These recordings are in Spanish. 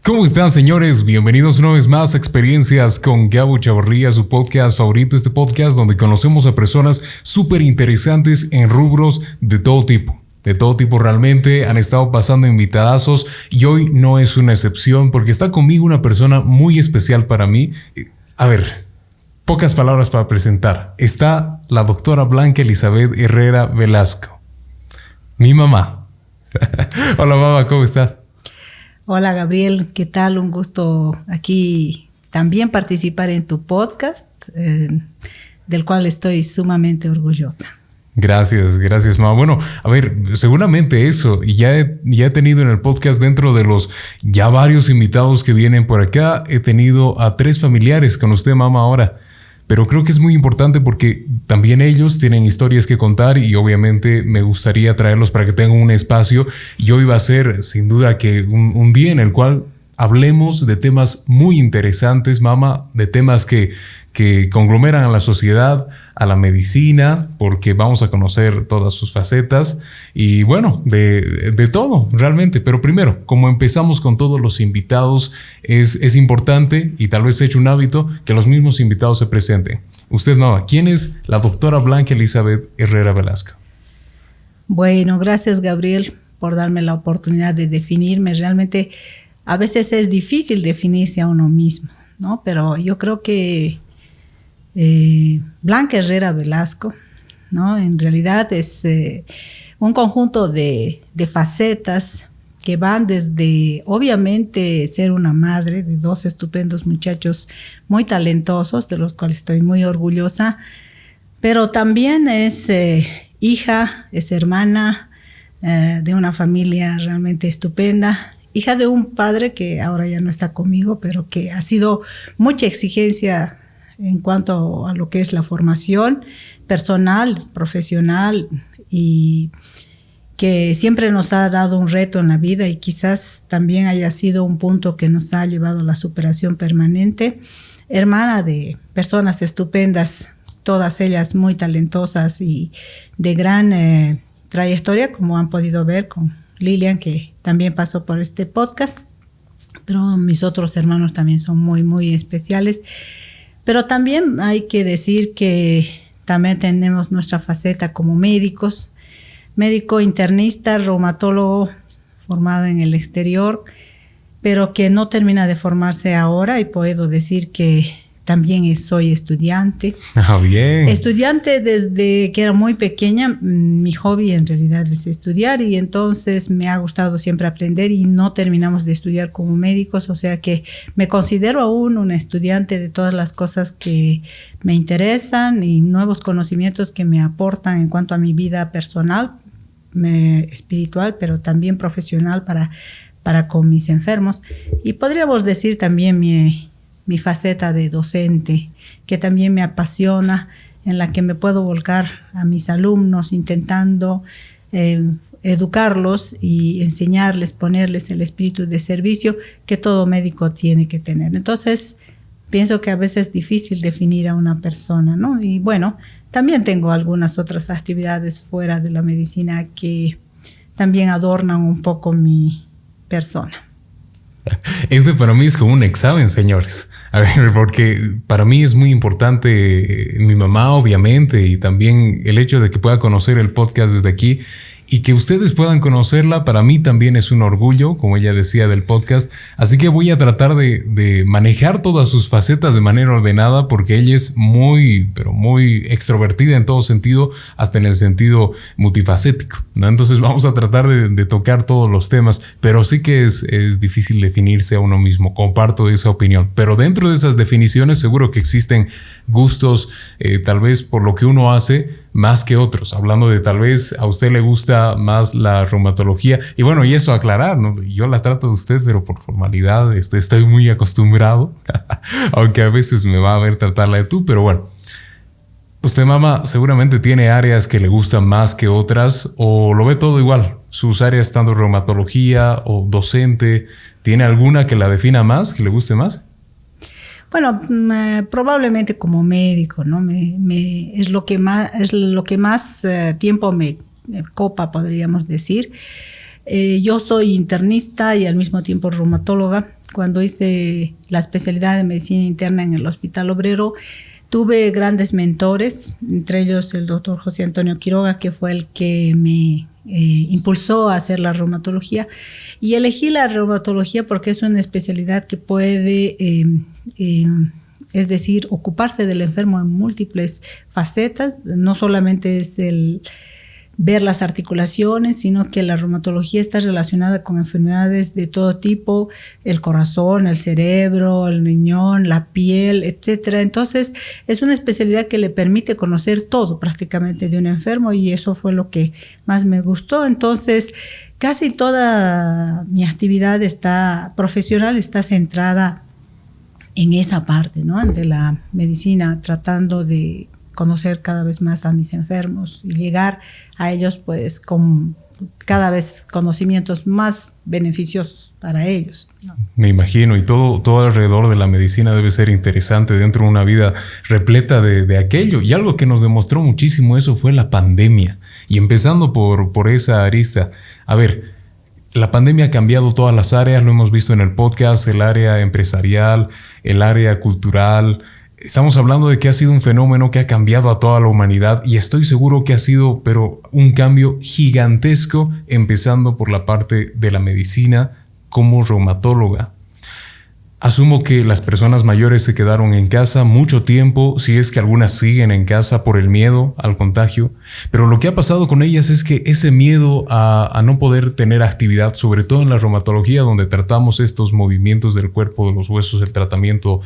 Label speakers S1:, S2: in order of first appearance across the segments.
S1: ¿Cómo están, señores? Bienvenidos una vez más a Experiencias con Gabo Chavarría, su podcast favorito, este podcast donde conocemos a personas súper interesantes en rubros de todo tipo. De todo tipo realmente, han estado pasando invitadazos y hoy no es una excepción porque está conmigo una persona muy especial para mí. A ver, pocas palabras para presentar. Está la doctora Blanca Elizabeth Herrera Velasco, mi mamá. Hola mamá, ¿cómo está?
S2: Hola Gabriel, ¿qué tal? Un gusto aquí también participar en tu podcast, del cual estoy sumamente orgullosa.
S1: Gracias, mamá. Bueno, a ver, seguramente eso, y ya he tenido en el podcast dentro de los ya varios invitados que vienen por acá, he tenido a 3 familiares con usted, mamá, ahora. Pero creo que es muy importante porque también ellos tienen historias que contar y obviamente me gustaría traerlos para que tengan un espacio. Y hoy va a ser sin duda que un día en el cual hablemos de temas muy interesantes, mamá, de temas que conglomeran a la sociedad, a la medicina, porque vamos a conocer todas sus facetas y bueno, de todo realmente. Pero primero, como empezamos con todos los invitados, es importante y tal vez he hecho un hábito que los mismos invitados se presenten. Usted, mamá, ¿quién es la doctora Blanca Elizabeth Herrera Velasco?
S2: Bueno, gracias Gabriel por darme la oportunidad de definirme. Realmente a veces es difícil definirse a uno mismo, ¿no? Pero yo creo que Blanca Herrera Velasco, ¿no? En realidad es un conjunto de facetas que van desde, obviamente, ser una madre de 2 estupendos muchachos muy talentosos, de los cuales estoy muy orgullosa, pero también es hija, es hermana de una familia realmente estupenda, hija de un padre que ahora ya no está conmigo, pero que ha sido mucha exigencia en cuanto a lo que es la formación personal, profesional, y que siempre nos ha dado un reto en la vida y quizás también haya sido un punto que nos ha llevado a la superación permanente. Hermana de personas estupendas, todas ellas muy talentosas y de gran trayectoria, como han podido ver con Lilian, que también pasó por este podcast, pero mis otros hermanos también son muy, muy especiales. Pero también hay que decir que también tenemos nuestra faceta como médicos, médico internista, reumatólogo formado en el exterior, pero que no termina de formarse ahora y puedo decir que también soy estudiante.
S1: Ah, bien.
S2: Estudiante desde que era muy pequeña. Mi hobby en realidad es estudiar y entonces me ha gustado siempre aprender y no terminamos de estudiar como médicos, o sea que me considero aún una estudiante de todas las cosas que me interesan y nuevos conocimientos que me aportan en cuanto a mi vida personal, espiritual, pero también profesional para con mis enfermos. Y podríamos decir también mi faceta de docente, que también me apasiona, en la que me puedo volcar a mis alumnos intentando educarlos y enseñarles, ponerles el espíritu de servicio que todo médico tiene que tener. Entonces, pienso que a veces es difícil definir a una persona, ¿no? Y bueno, también tengo algunas otras actividades fuera de la medicina que también adornan un poco mi persona.
S1: Para mí es como un examen, señores. A ver, porque para mí es muy importante mi mamá, obviamente, y también el hecho de que pueda conocer el podcast desde aquí y que ustedes puedan conocerla, para mí también es un orgullo, como ella decía, del podcast. Así que voy a tratar de manejar todas sus facetas de manera ordenada porque ella es muy, pero muy extrovertida en todo sentido, hasta en el sentido multifacético, ¿no? Entonces vamos a tratar de tocar todos los temas, pero sí que es difícil definirse a uno mismo. Comparto esa opinión, pero dentro de esas definiciones seguro que existen gustos, tal vez por lo que uno hace, más que otros, hablando de tal vez a usted le gusta más la reumatología y bueno, y eso aclarar, ¿no? Yo la trato de usted, pero por formalidad, estoy muy acostumbrado, aunque a veces me va a ver tratarla de tú, pero bueno. Usted, mamá, seguramente tiene áreas que le gustan más que otras o lo ve todo igual, sus áreas estando reumatología o docente, ¿tiene alguna que la defina más, que le guste más?
S2: Bueno, probablemente como médico, ¿no? Es lo que más tiempo me copa, podríamos decir. Yo soy internista y al mismo tiempo reumatóloga. cuando hice la especialidad de medicina interna en el Hospital Obrero, tuve grandes mentores, entre ellos el doctor José Antonio Quiroga, que fue el que me impulsó a hacer la reumatología. Y elegí la reumatología porque es una especialidad que puede, es decir, ocuparse del enfermo en múltiples facetas. No solamente es el ver las articulaciones, sino que la reumatología está relacionada con enfermedades de todo tipo, el corazón, el cerebro, el riñón, la piel, etcétera. Entonces, es una especialidad que le permite conocer todo prácticamente de un enfermo, y eso fue lo que más me gustó. Entonces, casi toda mi actividad profesional está centrada en esa parte, ¿no?, de la medicina, tratando de conocer cada vez más a mis enfermos y llegar a ellos pues con cada vez conocimientos más beneficiosos para ellos, ¿no?
S1: Me imagino, y todo alrededor de la medicina debe ser interesante dentro de una vida repleta de aquello. Y algo que nos demostró muchísimo eso fue la pandemia. Y empezando por esa arista, a ver, la pandemia ha cambiado todas las áreas, lo hemos visto en el podcast, el área empresarial, el área cultural. Estamos hablando de que ha sido un fenómeno que ha cambiado a toda la humanidad, y estoy seguro que ha sido, pero un cambio gigantesco, empezando por la parte de la medicina como reumatóloga. Asumo que las personas mayores se quedaron en casa mucho tiempo, si es que algunas siguen en casa por el miedo al contagio, pero lo que ha pasado con ellas es que ese miedo a no poder tener actividad, sobre todo en la reumatología, donde tratamos estos movimientos del cuerpo, de los huesos, el tratamiento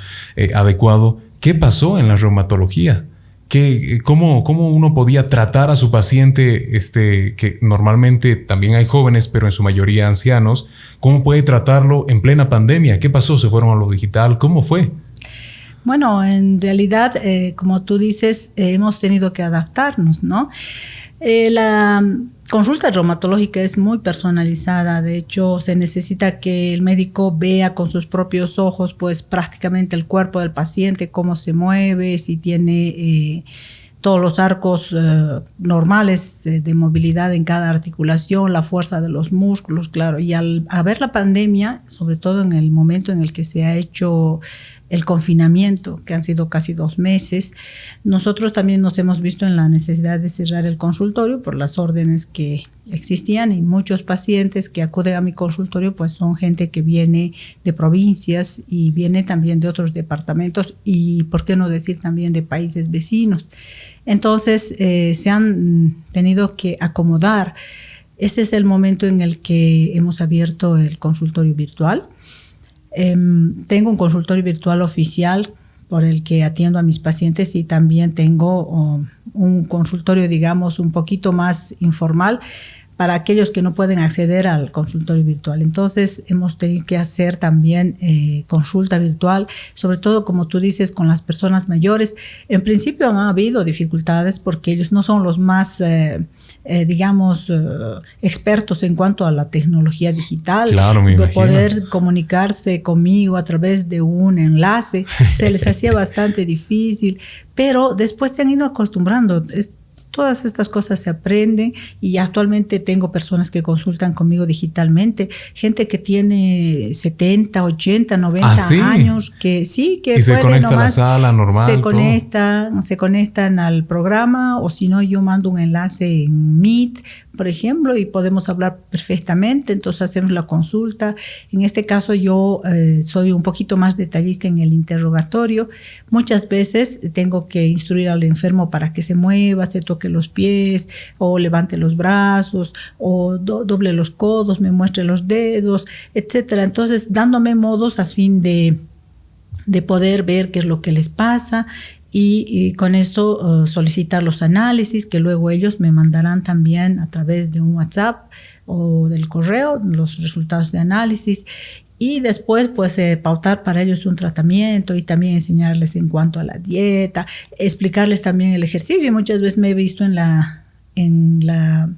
S1: adecuado. ¿Qué pasó en la reumatología? ¿Cómo uno podía tratar a su paciente, que normalmente también hay jóvenes, pero en su mayoría ancianos? ¿Cómo puede tratarlo en plena pandemia? ¿Qué pasó? ¿Se fueron a lo digital? ¿Cómo fue?
S2: Bueno, en realidad, como tú dices, hemos tenido que adaptarnos, ¿no? La consulta reumatológica es muy personalizada. De hecho, se necesita que el médico vea con sus propios ojos pues prácticamente el cuerpo del paciente, cómo se mueve, si tiene todos los arcos normales de movilidad en cada articulación, la fuerza de los músculos, claro. Y al haber la pandemia, sobre todo en el momento en el que se ha hecho el confinamiento, que han sido casi 2 meses, nosotros también nos hemos visto en la necesidad de cerrar el consultorio por las órdenes que existían, y muchos pacientes que acuden a mi consultorio pues son gente que viene de provincias y viene también de otros departamentos, y por qué no decir también de países vecinos. Entonces se han tenido que acomodar. Ese es el momento en el que hemos abierto el consultorio virtual. Tengo un consultorio virtual oficial por el que atiendo a mis pacientes, y también tengo un consultorio, digamos, un poquito más informal para aquellos que no pueden acceder al consultorio virtual. Entonces hemos tenido que hacer también consulta virtual, sobre todo, como tú dices, con las personas mayores. En principio han habido dificultades porque ellos no son los más expertos en cuanto a la tecnología digital.
S1: Claro, me imagino.
S2: Poder comunicarse conmigo a través de un enlace se les hacía bastante difícil, pero después se han ido acostumbrando. Todas estas cosas se aprenden, y actualmente tengo personas que consultan conmigo digitalmente, gente que tiene 70, 80, 90 años, que sí, que
S1: y se conecta a la sala normal.
S2: Se conectan al programa, o si no, yo mando un enlace en Meet, por ejemplo, y podemos hablar perfectamente. Entonces hacemos la consulta. En este caso yo soy un poquito más detallista en el interrogatorio. Muchas veces tengo que instruir al enfermo para que se mueva, se toque los pies, o levante los brazos, o doble los codos, me muestre los dedos, etcétera. Entonces, dándome modos a fin de poder ver qué es lo que les pasa, y con esto solicitar los análisis, que luego ellos me mandarán también a través de un WhatsApp o del correo los resultados de análisis. Y después, pues, pautar para ellos un tratamiento, y también enseñarles en cuanto a la dieta, explicarles también el ejercicio. Y muchas veces me he visto en la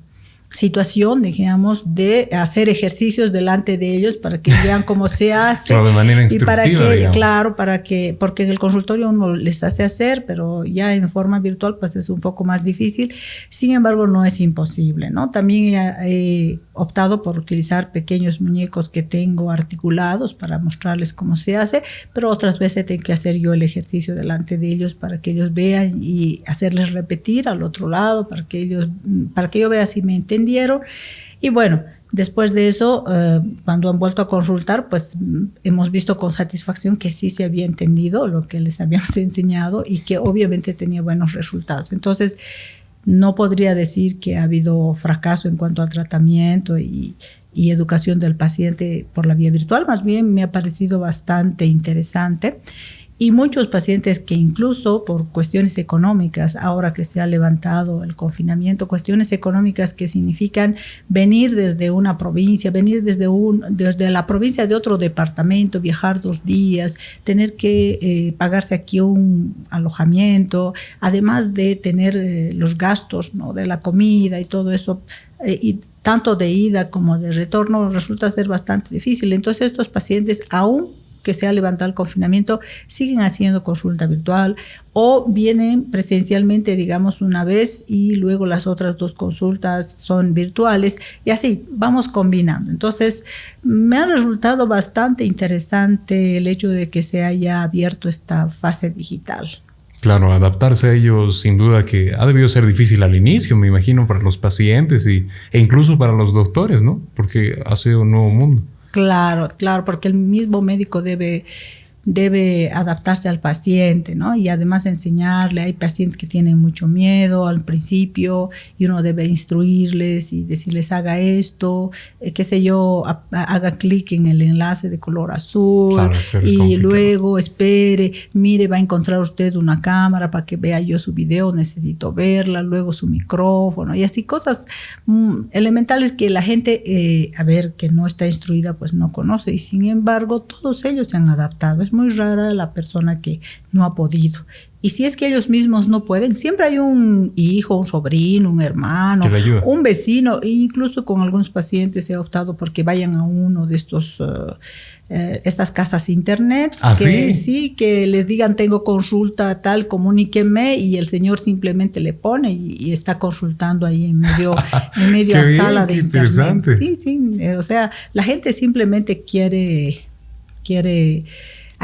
S2: situación, digamos, de hacer ejercicios delante de ellos para que vean cómo se hace.
S1: Claro, de manera instructiva,
S2: y para que,
S1: digamos.
S2: claro, porque en el consultorio uno les hace hacer, pero ya en forma virtual pues es un poco más difícil. Sin embargo, no es imposible, ¿no? También he optado por utilizar pequeños muñecos que tengo articulados para mostrarles cómo se hace, pero otras veces tengo que hacer yo el ejercicio delante de ellos para que ellos vean y hacerles repetir al otro lado para que yo vea si me entendieron. Y bueno, después de eso, cuando han vuelto a consultar, pues hemos visto con satisfacción que sí se había entendido lo que les habíamos enseñado y que obviamente tenía buenos resultados. Entonces, no podría decir que ha habido fracaso en cuanto al tratamiento y educación del paciente por la vía virtual. Más bien me ha parecido bastante interesante. Y muchos pacientes que incluso por cuestiones económicas, ahora que se ha levantado el confinamiento, cuestiones económicas que significan venir desde una provincia, venir desde la provincia de otro departamento, viajar 2 días, tener que pagarse aquí un alojamiento, además de tener los gastos, ¿no?, de la comida y todo eso, y tanto de ida como de retorno, resulta ser bastante difícil. Entonces estos pacientes, aún que se ha levantado el confinamiento, siguen haciendo consulta virtual o vienen presencialmente, digamos, una vez y luego las otras 2 consultas son virtuales y así vamos combinando. Entonces me ha resultado bastante interesante el hecho de que se haya abierto esta fase digital.
S1: Claro, adaptarse a ellos sin duda que ha debido ser difícil al inicio, me imagino, para los pacientes e incluso para los doctores, ¿no? Porque hace un nuevo mundo.
S2: Claro, porque el mismo médico debe adaptarse al paciente, ¿no? Y además enseñarle. Hay pacientes que tienen mucho miedo al principio y uno debe instruirles y decirles haga esto, qué sé yo, haga clic en el enlace de color azul, claro, y complicado. Luego espere, mire, va a encontrar usted una cámara para que vea yo su video, necesito verla, luego su micrófono y así cosas elementales que la gente, que no está instruida, pues no conoce, y sin embargo todos ellos se han adaptado. Es muy rara la persona que no ha podido. Y si es que ellos mismos no pueden, siempre hay un hijo, un sobrino, un hermano, un vecino. E incluso con algunos pacientes he optado porque vayan a uno de estas casas internet, que les digan tengo consulta tal, comuníquenme, y el señor simplemente le pone y está consultando ahí en medio a sala de internet. Sí, o sea, la gente simplemente quiere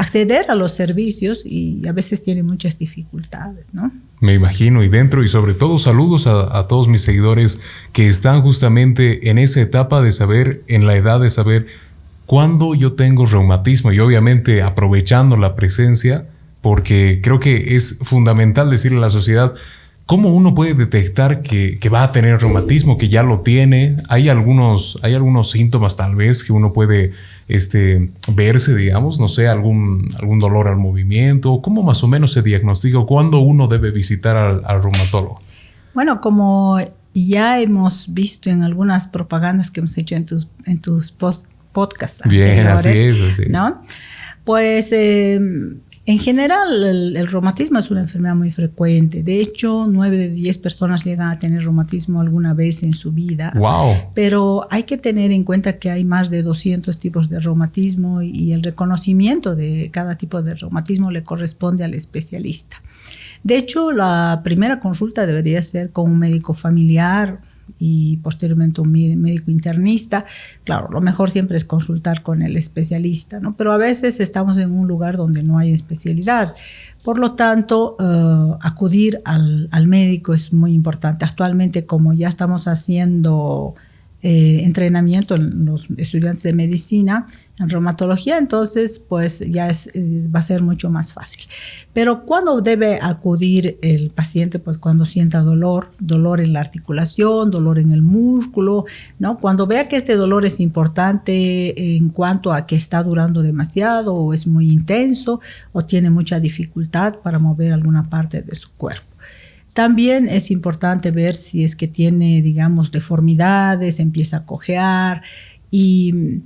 S2: acceder a los servicios y a veces tiene muchas dificultades, ¿no?
S1: Me imagino, y sobre todo saludos a todos mis seguidores que están justamente en esa etapa de saber, en la edad de saber cuándo yo tengo reumatismo, y obviamente aprovechando la presencia, porque creo que es fundamental decirle a la sociedad cómo uno puede detectar que va a tener reumatismo, que ya lo tiene. Hay algunos síntomas tal vez que uno puede verse, digamos, no sé, algún dolor al movimiento. ¿Cómo más o menos se diagnostica? ¿Cuándo uno debe visitar al reumatólogo?
S2: Bueno, como ya hemos visto en algunas propagandas que hemos hecho en tus podcasts anteriores,
S1: Bien, así es.
S2: ¿no? Pues en general el reumatismo es una enfermedad muy frecuente. De hecho, 9 de 10 personas llegan a tener reumatismo alguna vez en su vida.
S1: ¡Wow!
S2: Pero hay que tener en cuenta que hay más de 200 tipos de reumatismo y el reconocimiento de cada tipo de reumatismo le corresponde al especialista. De hecho, la primera consulta debería ser con un médico familiar y posteriormente un médico internista. Claro, lo mejor siempre es consultar con el especialista, ¿no? Pero a veces estamos en un lugar donde no hay especialidad. Por lo tanto, acudir al médico es muy importante. Actualmente, como ya estamos haciendo entrenamiento en los estudiantes de medicina, en reumatología, entonces pues ya va a ser mucho más fácil. Pero ¿cuándo debe acudir el paciente? Pues cuando sienta dolor en la articulación, dolor en el músculo, ¿no? Cuando vea que este dolor es importante en cuanto a que está durando demasiado o es muy intenso o tiene mucha dificultad para mover alguna parte de su cuerpo. También es importante ver si es que tiene, digamos, deformidades, empieza a cojear y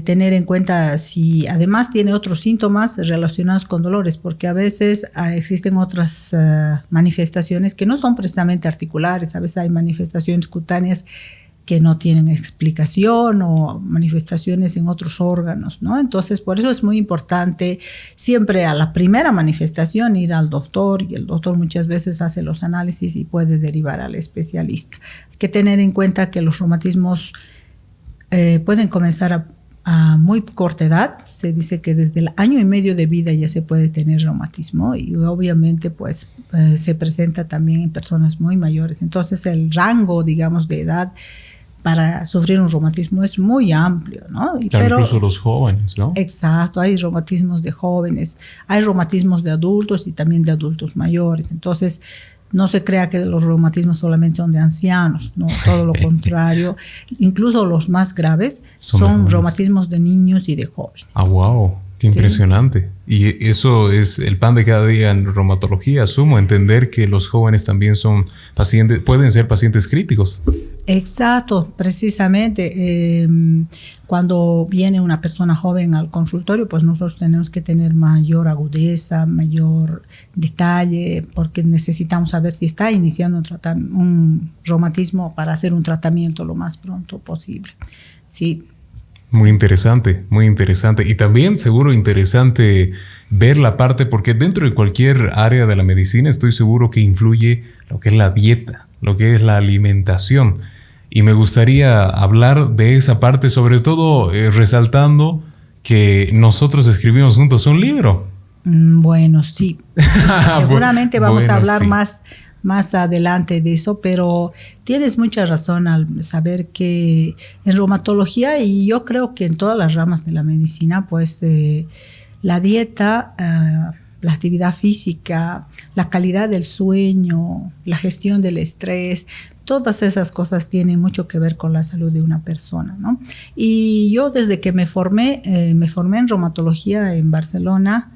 S2: tener en cuenta si además tiene otros síntomas relacionados con dolores, porque a veces existen otras manifestaciones que no son precisamente articulares. A veces hay manifestaciones cutáneas que no tienen explicación o manifestaciones en otros órganos, ¿no? Entonces, por eso es muy importante siempre a la primera manifestación ir al doctor, y el doctor muchas veces hace los análisis y puede derivar al especialista. Hay que tener en cuenta que los reumatismos pueden comenzar a muy corta edad. Se dice que desde el 1.5 años de vida ya se puede tener reumatismo, y obviamente pues se presenta también en personas muy mayores. Entonces el rango, digamos, de edad para sufrir un reumatismo es muy amplio, ¿no?
S1: Claro, pero, incluso los jóvenes, ¿no?
S2: Exacto, hay reumatismos de jóvenes, hay reumatismos de adultos y también de adultos mayores. Entonces, no se crea que los reumatismos solamente son de ancianos, no, todo lo contrario. Incluso los más graves son reumatismos de niños y de jóvenes.
S1: Ah, wow, qué impresionante. Sí. Y eso es el pan de cada día en reumatología. Asumo entender que los jóvenes también son pacientes, pueden ser pacientes críticos.
S2: Exacto, precisamente. Cuando viene una persona joven al consultorio, pues nosotros tenemos que tener mayor agudeza, mayor detalle, porque necesitamos saber si está iniciando un reumatismo para hacer un tratamiento lo más pronto posible. Sí.
S1: Muy interesante, muy interesante. Y también seguro interesante ver la parte, porque dentro de cualquier área de la medicina estoy seguro que influye lo que es la dieta, lo que es la alimentación. Y me gustaría hablar de esa parte, sobre todo resaltando que nosotros escribimos juntos un libro.
S2: Bueno, sí. Seguramente vamos a hablar más adelante de eso, pero tienes mucha razón al saber que en reumatología, y yo creo que en todas las ramas de la medicina, pues la dieta, la actividad física, la calidad del sueño, la gestión del estrés, todas esas cosas tienen mucho que ver con la salud de una persona, ¿no? Y yo desde que me formé en reumatología en Barcelona,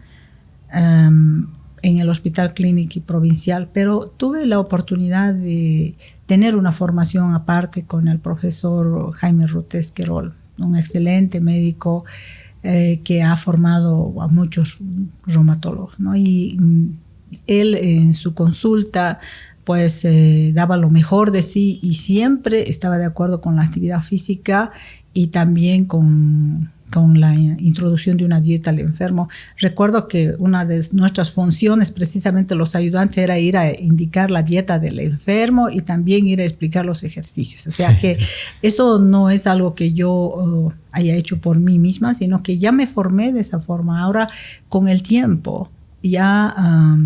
S2: en el Hospital Clínic y Provincial, pero tuve la oportunidad de tener una formación aparte con el profesor Jaime Rotés Querol, un excelente médico que ha formado a muchos reumatólogos, ¿no? Y él en su consulta pues daba lo mejor de sí y siempre estaba de acuerdo con la actividad física y también con la introducción de una dieta al enfermo. Recuerdo que una de nuestras funciones, precisamente los ayudantes, era ir a indicar la dieta del enfermo y también ir a explicar los ejercicios. O sea que eso no es algo que yo haya hecho por mí misma, sino que ya me formé de esa forma. Ahora, con el tiempo, ya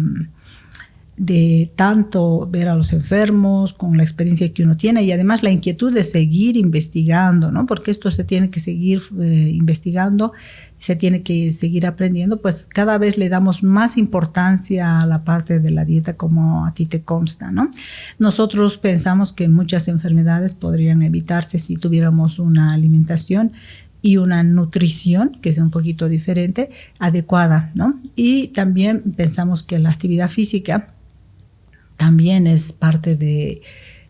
S2: de tanto ver a los enfermos, con la experiencia que uno tiene y además la inquietud de seguir investigando, ¿no? Porque esto se tiene que seguir investigando, se tiene que seguir aprendiendo, pues cada vez le damos más importancia a la parte de la dieta, como a ti te consta, ¿no? Nosotros pensamos que muchas enfermedades podrían evitarse si tuviéramos una alimentación y una nutrición, que es un poquito diferente, adecuada, ¿no? Y también pensamos que la actividad física también es parte de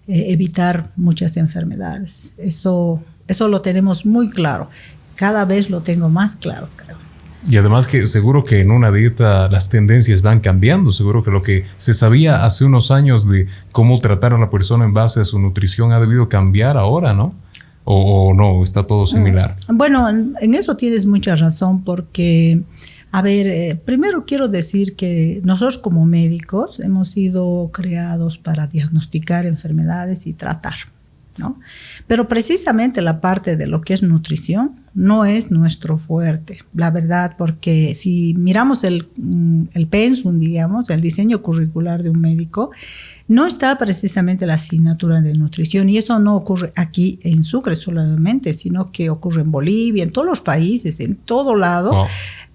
S2: evitar muchas enfermedades. Eso lo tenemos muy claro. Cada vez lo tengo más claro, creo.
S1: Y además que seguro que en una dieta las tendencias van cambiando. Seguro que lo que se sabía hace unos años de cómo tratar a la persona en base a su nutrición ha debido cambiar ahora, ¿no? ¿O no? ¿Está todo similar?
S2: Bueno, en eso tienes mucha razón porque... A ver, primero quiero decir que nosotros como médicos hemos sido creados para diagnosticar enfermedades y tratar, ¿no? Pero precisamente la parte de lo que es nutrición no es nuestro fuerte, la verdad, porque si miramos el pensum, digamos, el diseño curricular de un médico, no está precisamente la asignatura de nutrición, y eso no ocurre aquí en Sucre solamente, sino que ocurre en Bolivia, en todos los países, en todo lado. Oh.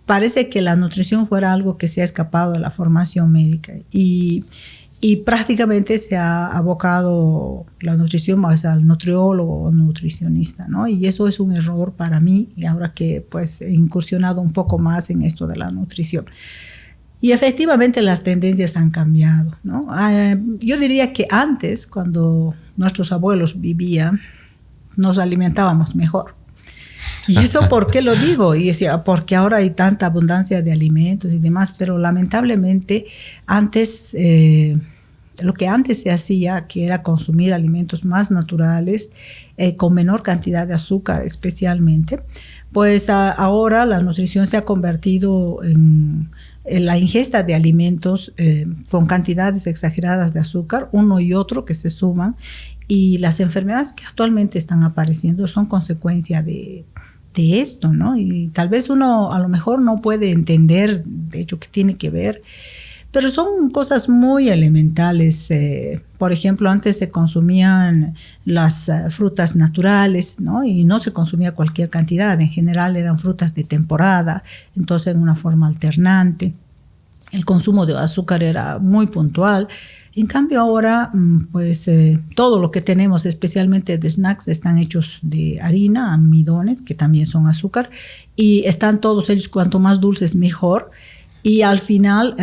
S2: Parece que la nutrición fuera algo que se ha escapado de la formación médica y prácticamente se ha abocado la nutrición más al nutriólogo o nutricionista, ¿no? Y eso es un error para mí, y ahora que pues he incursionado un poco más en esto de la nutrición. Y efectivamente las tendencias han cambiado, ¿no? Yo diría que antes, cuando nuestros abuelos vivían, nos alimentábamos mejor. ¿Y eso por qué lo digo? Y decía, porque ahora hay tanta abundancia de alimentos y demás, pero lamentablemente antes lo que antes se hacía, que era consumir alimentos más naturales, con menor cantidad de azúcar especialmente, pues ahora la nutrición se ha convertido en la ingesta de alimentos con cantidades exageradas de azúcar, uno y otro que se suman, y las enfermedades que actualmente están apareciendo son consecuencia de esto, ¿no? Y tal vez uno a lo mejor no puede entender, de hecho, qué tiene que ver, pero son cosas muy elementales. Por ejemplo, antes se consumían las frutas naturales, ¿no? Y no se consumía cualquier cantidad. En general eran frutas de temporada, entonces en una forma alternante. El consumo de azúcar era muy puntual. En cambio ahora, pues todo lo que tenemos, especialmente de snacks, están hechos de harina, almidones, que también son azúcar, y están todos ellos, cuanto más dulces mejor. Y al final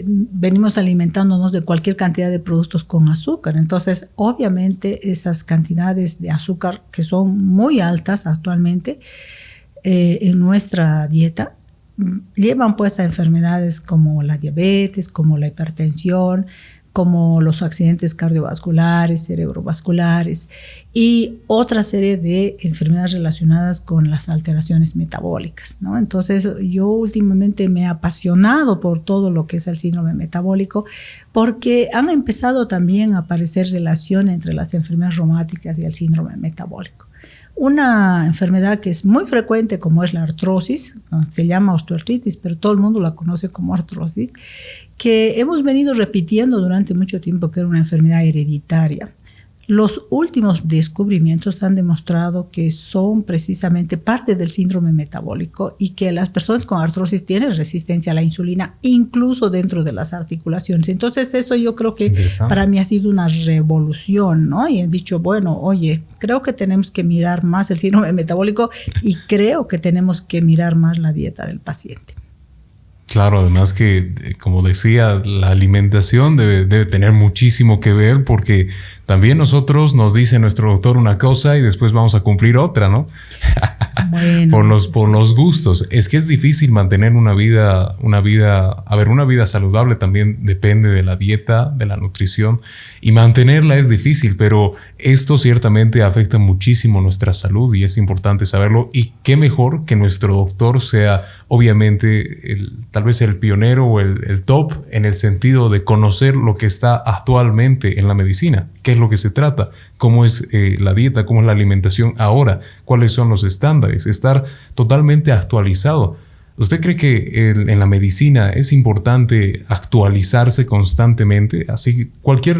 S2: venimos alimentándonos de cualquier cantidad de productos con azúcar. Entonces, obviamente, esas cantidades de azúcar que son muy altas actualmente en nuestra dieta llevan pues a enfermedades como la diabetes, como la hipertensión, como los accidentes cardiovasculares, cerebrovasculares y otra serie de enfermedades relacionadas con las alteraciones metabólicas, ¿no? Entonces yo últimamente me he apasionado por todo lo que es el síndrome metabólico, porque han empezado también a aparecer relaciones entre las enfermedades reumáticas y el síndrome metabólico. Una enfermedad que es muy frecuente, como es la artrosis, se llama osteoartritis, pero todo el mundo la conoce como artrosis, que hemos venido repitiendo durante mucho tiempo que era una enfermedad hereditaria. Los últimos descubrimientos han demostrado que son precisamente parte del síndrome metabólico y que las personas con artrosis tienen resistencia a la insulina, incluso dentro de las articulaciones. Entonces eso yo creo que para mí ha sido una revolución, ¿no? Y he dicho, bueno, oye, creo que tenemos que mirar más el síndrome metabólico y creo que tenemos que mirar más la dieta del paciente.
S1: Claro, además que, como decía, la alimentación debe tener muchísimo que ver, porque también nosotros nos dice nuestro doctor una cosa y después vamos a cumplir otra, ¿no? Bueno, por los gustos. Es que es difícil mantener una vida saludable también depende de la dieta, de la nutrición, y mantenerla es difícil, pero esto ciertamente afecta muchísimo nuestra salud y es importante saberlo. Y qué mejor que nuestro doctor sea obviamente tal vez el pionero o el top en el sentido de conocer lo que está actualmente en la medicina, qué es lo que se trata, cómo es la dieta, cómo es la alimentación ahora, cuáles son los estándares, estar totalmente actualizado. ¿Usted cree que en la medicina es importante actualizarse constantemente? Así cualquier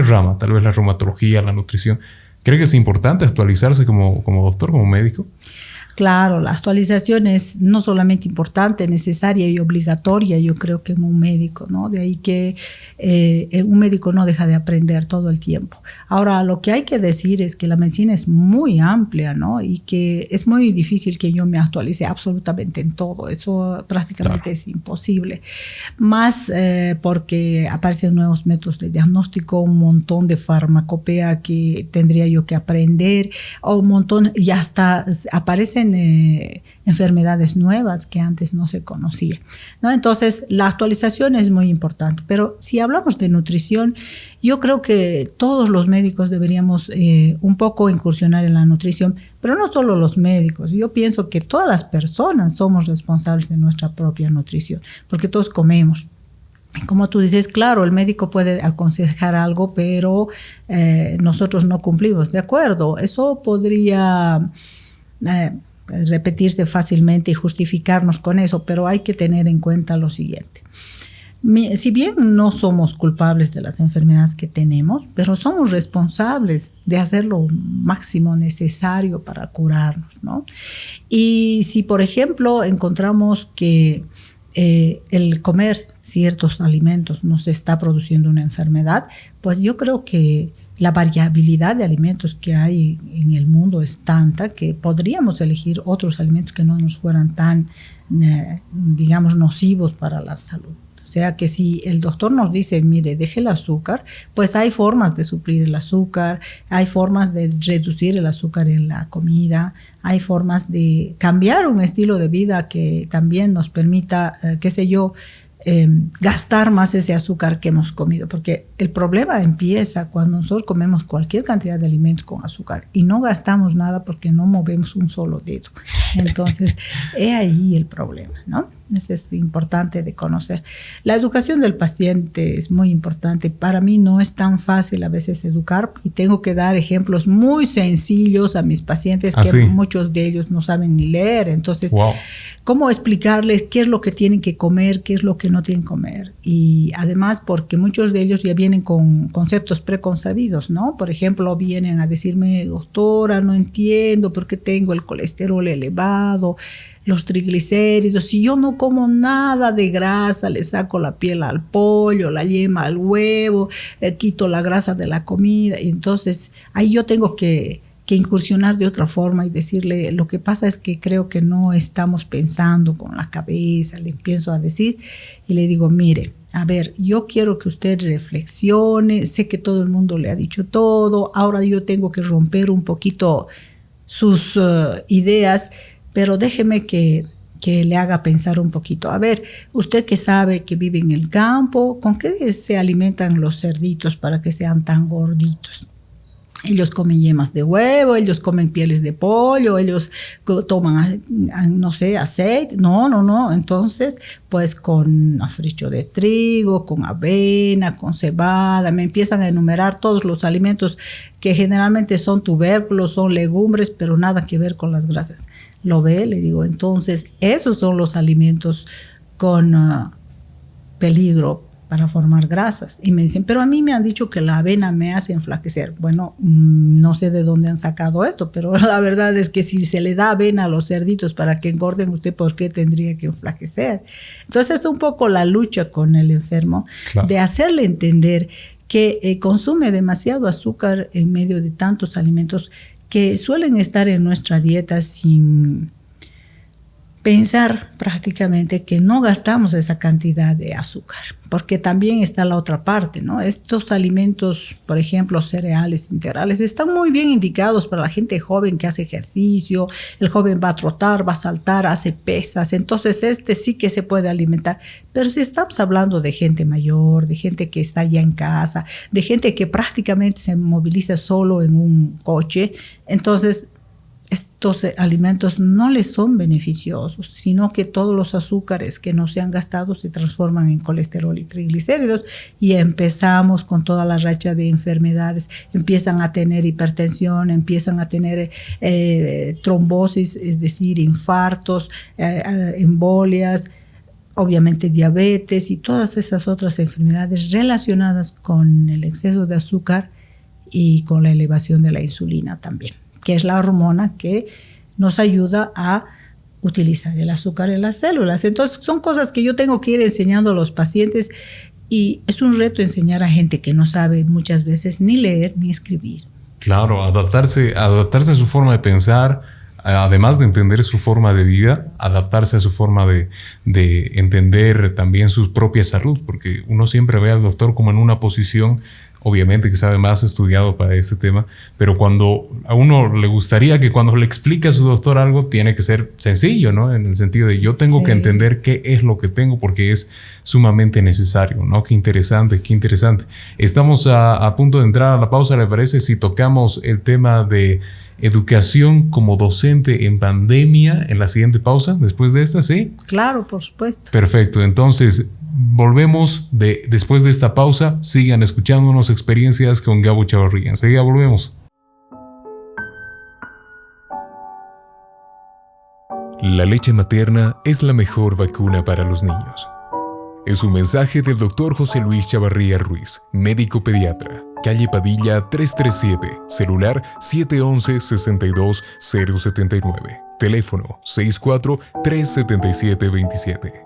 S1: rama, tal vez la reumatología, la nutrición. ¿Cree que es importante actualizarse como doctor, como médico?
S2: Claro, la actualización es no solamente importante, necesaria y obligatoria, yo creo que en un médico, ¿no? De ahí que un médico no deja de aprender todo el tiempo. Ahora, lo que hay que decir es que la medicina es muy amplia, ¿no? Y que es muy difícil que yo me actualice absolutamente en todo. Eso prácticamente es imposible. Más porque aparecen nuevos métodos de diagnóstico, un montón de farmacopea que tendría yo que aprender, o un montón, y hasta aparecen enfermedades nuevas que antes no se conocían, ¿no? Entonces, la actualización es muy importante. Pero si hablamos de nutrición, yo creo que todos los médicos deberíamos un poco incursionar en la nutrición, pero no solo los médicos. Yo pienso que todas las personas somos responsables de nuestra propia nutrición, porque todos comemos. Como tú dices, claro, el médico puede aconsejar algo, pero nosotros no cumplimos. De acuerdo, eso podría repetirse fácilmente y justificarnos con eso, pero hay que tener en cuenta lo siguiente. Si bien no somos culpables de las enfermedades que tenemos, pero somos responsables de hacer lo máximo necesario para curarnos, ¿no? Y si, por ejemplo, encontramos que el comer ciertos alimentos nos está produciendo una enfermedad, pues yo creo que la variabilidad de alimentos que hay en el mundo es tanta que podríamos elegir otros alimentos que no nos fueran tan, digamos, nocivos para la salud. O sea que si el doctor nos dice, mire, deje el azúcar, pues hay formas de suplir el azúcar, hay formas de reducir el azúcar en la comida, hay formas de cambiar un estilo de vida que también nos permita, gastar más ese azúcar que hemos comido, porque el problema empieza cuando nosotros comemos cualquier cantidad de alimentos con azúcar y no gastamos nada porque no movemos un solo dedo. Entonces, es ahí el problema, ¿no? Eso es importante de conocer. La educación del paciente es muy importante. Para mí no es tan fácil a veces educar y tengo que dar ejemplos muy sencillos a mis pacientes que muchos de ellos no saben ni leer. Entonces, ¿cómo explicarles qué es lo que tienen que comer, qué es lo que no tienen que comer? Y además porque muchos de ellos ya vienen con conceptos preconcebidos, ¿no? Por ejemplo, vienen a decirme, doctora, no entiendo por qué tengo el colesterol elevado, los triglicéridos, si yo no como nada de grasa, le saco la piel al pollo, la yema al huevo, le quito la grasa de la comida, y entonces ahí yo tengo que incursionar de otra forma y decirle, lo que pasa es que creo que no estamos pensando con la cabeza, le empiezo a decir y le digo, mire, a ver, yo quiero que usted reflexione, sé que todo el mundo le ha dicho todo, ahora yo tengo que romper un poquito sus ideas, pero déjeme que le haga pensar un poquito. A ver, usted que sabe que vive en el campo, ¿con qué se alimentan los cerditos para que sean tan gorditos? Ellos comen yemas de huevo, ellos comen pieles de pollo, ellos toman, no sé, aceite. No. Entonces, pues con africho de trigo, con avena, con cebada, me empiezan a enumerar todos los alimentos que generalmente son tubérculos, son legumbres, pero nada que ver con las grasas. ¿Lo ve? Le digo, entonces, esos son los alimentos con peligro para formar grasas. Y me dicen, pero a mí me han dicho que la avena me hace enflaquecer. Bueno, no sé de dónde han sacado esto, pero la verdad es que si se le da avena a los cerditos para que engorden, ¿usted por qué tendría que enflaquecer? Entonces es un poco la lucha con el enfermo, claro, de hacerle entender que consume demasiado azúcar en medio de tantos alimentos que suelen estar en nuestra dieta sin pensar prácticamente que no gastamos esa cantidad de azúcar, porque también está la otra parte, ¿no? Estos alimentos, por ejemplo, cereales integrales, están muy bien indicados para la gente joven que hace ejercicio, el joven va a trotar, va a saltar, hace pesas, entonces sí que se puede alimentar. Pero si estamos hablando de gente mayor, de gente que está ya en casa, de gente que prácticamente se moviliza solo en un coche, entonces estos alimentos no les son beneficiosos, sino que todos los azúcares que no se han gastado se transforman en colesterol y triglicéridos y empezamos con toda la racha de enfermedades. Empiezan a tener hipertensión, empiezan a tener trombosis, es decir, infartos, embolias, obviamente diabetes y todas esas otras enfermedades relacionadas con el exceso de azúcar y con la elevación de la insulina también, que es la hormona que nos ayuda a utilizar el azúcar en las células. Entonces son cosas que yo tengo que ir enseñando a los pacientes y es un reto enseñar a gente que no sabe muchas veces ni leer ni escribir.
S1: Claro, adaptarse a su forma de pensar, además de entender su forma de vida, adaptarse a su forma de entender también su propia salud, porque uno siempre ve al doctor como en una posición, obviamente que sabe más, estudiado para este tema, pero cuando a uno le gustaría que cuando le explique a su doctor algo tiene que ser sencillo, ¿no? En el sentido de yo tengo que entender qué es lo que tengo porque es sumamente necesario, ¿no? Qué interesante, qué interesante. Estamos a punto de entrar a la pausa, ¿le parece? Si tocamos el tema de educación como docente en pandemia en la siguiente pausa, después de esta, ¿sí?
S2: Claro, por supuesto.
S1: Perfecto, entonces volvemos después de esta pausa. Sigan escuchándonos experiencias con Gabo Chavarría. Enseguida volvemos.
S3: La leche materna es la mejor vacuna para los niños. Es un mensaje del Dr. José Luis Chavarría Ruiz, médico pediatra, calle Padilla 337, celular 711-62079, teléfono 64-377-27.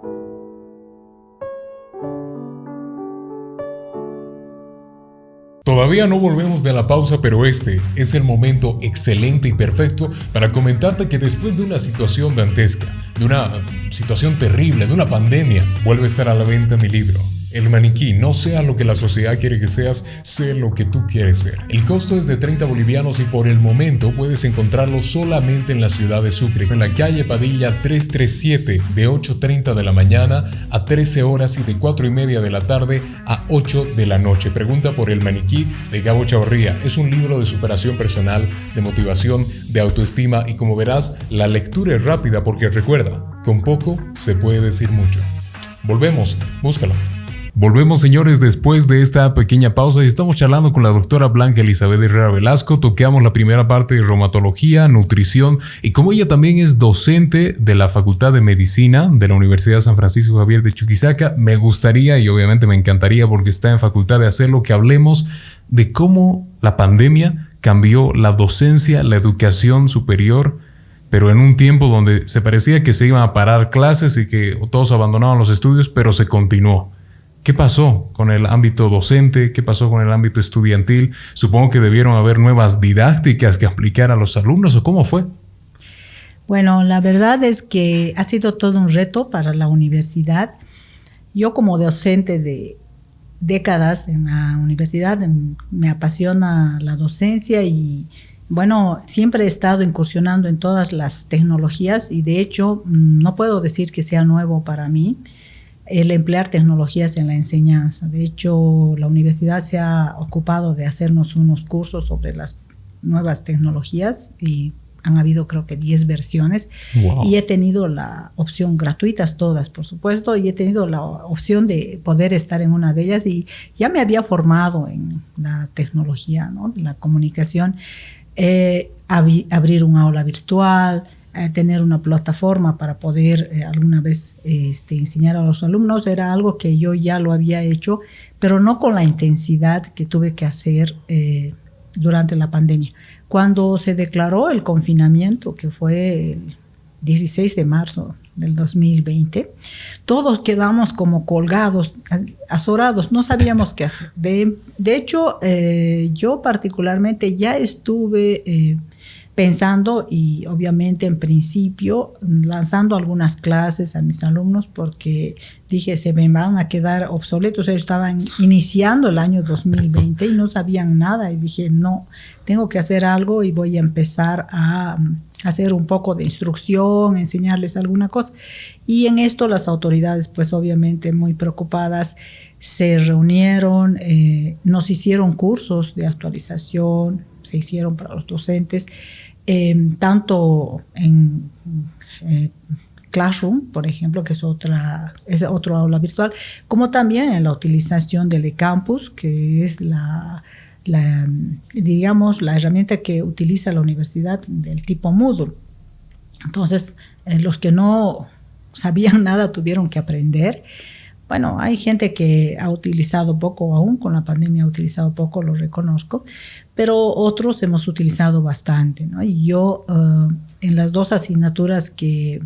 S3: Todavía no volvemos de la pausa, pero este es el momento excelente y perfecto para comentarte que después de una situación dantesca, de una situación terrible, de una pandemia, vuelve a estar a la venta mi libro, El maniquí, no sea lo que la sociedad quiere que seas, sé lo que tú quieres ser. El costo es de 30 bolivianos y por el momento puedes encontrarlo solamente en la ciudad de Sucre, en la calle Padilla 337, de 8:30 de la mañana a 13 horas y de 4:30 de la tarde a 8 de la noche. Pregunta por El maniquí de Gabo Chavarría. Es un libro de superación personal, de motivación, de autoestima y como verás, la lectura es rápida porque recuerda, con poco se puede decir mucho. Volvemos, búscalo.
S1: Volvemos, señores, después de esta pequeña pausa y estamos charlando con la doctora Blanca Elizabeth Herrera Velasco. Toqueamos la primera parte de reumatología, nutrición y como ella también es docente de la Facultad de Medicina de la Universidad San Francisco Javier de Chuquisaca, me gustaría y obviamente me encantaría porque está en facultad de hacerlo, que hablemos de cómo la pandemia cambió la docencia, la educación superior, pero en un tiempo donde se parecía que se iban a parar clases y que todos abandonaban los estudios, pero se continuó. ¿Qué pasó con el ámbito docente? ¿Qué pasó con el ámbito estudiantil? Supongo que debieron haber nuevas didácticas que aplicar a los alumnos, ¿o cómo fue?
S2: Bueno, la verdad es que ha sido todo un reto para la universidad. Yo como docente de décadas en la universidad me apasiona la docencia y bueno, siempre he estado incursionando en todas las tecnologías y de hecho no puedo decir que sea nuevo para mí el emplear tecnologías en la enseñanza. De hecho, la universidad se ha ocupado de hacernos unos cursos sobre las nuevas tecnologías y han habido creo que 10 versiones. Wow. Y he tenido la opción, gratuitas todas por supuesto, y he tenido la opción de poder estar en una de ellas y ya me había formado en la tecnología, ¿no? La comunicación, abrir un aula virtual, tener una plataforma para poder alguna vez enseñar a los alumnos, era algo que yo ya lo había hecho, pero no con la intensidad que tuve que hacer durante la pandemia. Cuando se declaró el confinamiento, que fue el 16 de marzo del 2020, todos quedamos como colgados, azorados, no sabíamos qué hacer. De hecho, yo particularmente ya estuve pensando y obviamente en principio lanzando algunas clases a mis alumnos porque dije se me van a quedar obsoletos. Ellos estaban iniciando el año 2020 y no sabían nada y dije no, tengo que hacer algo y voy a empezar a hacer un poco de instrucción, enseñarles alguna cosa. Y en esto las autoridades pues obviamente muy preocupadas se reunieron, nos hicieron cursos de actualización, se hicieron para los docentes, tanto en Classroom, por ejemplo, que es otro aula virtual, como también en la utilización del eCampus, que es digamos, la herramienta que utiliza la universidad del tipo Moodle. Entonces, los que no sabían nada tuvieron que aprender. Bueno, hay gente que ha utilizado poco, aún con la pandemia ha utilizado poco, lo reconozco, pero otros hemos utilizado bastante, ¿no? Y yo en las dos asignaturas que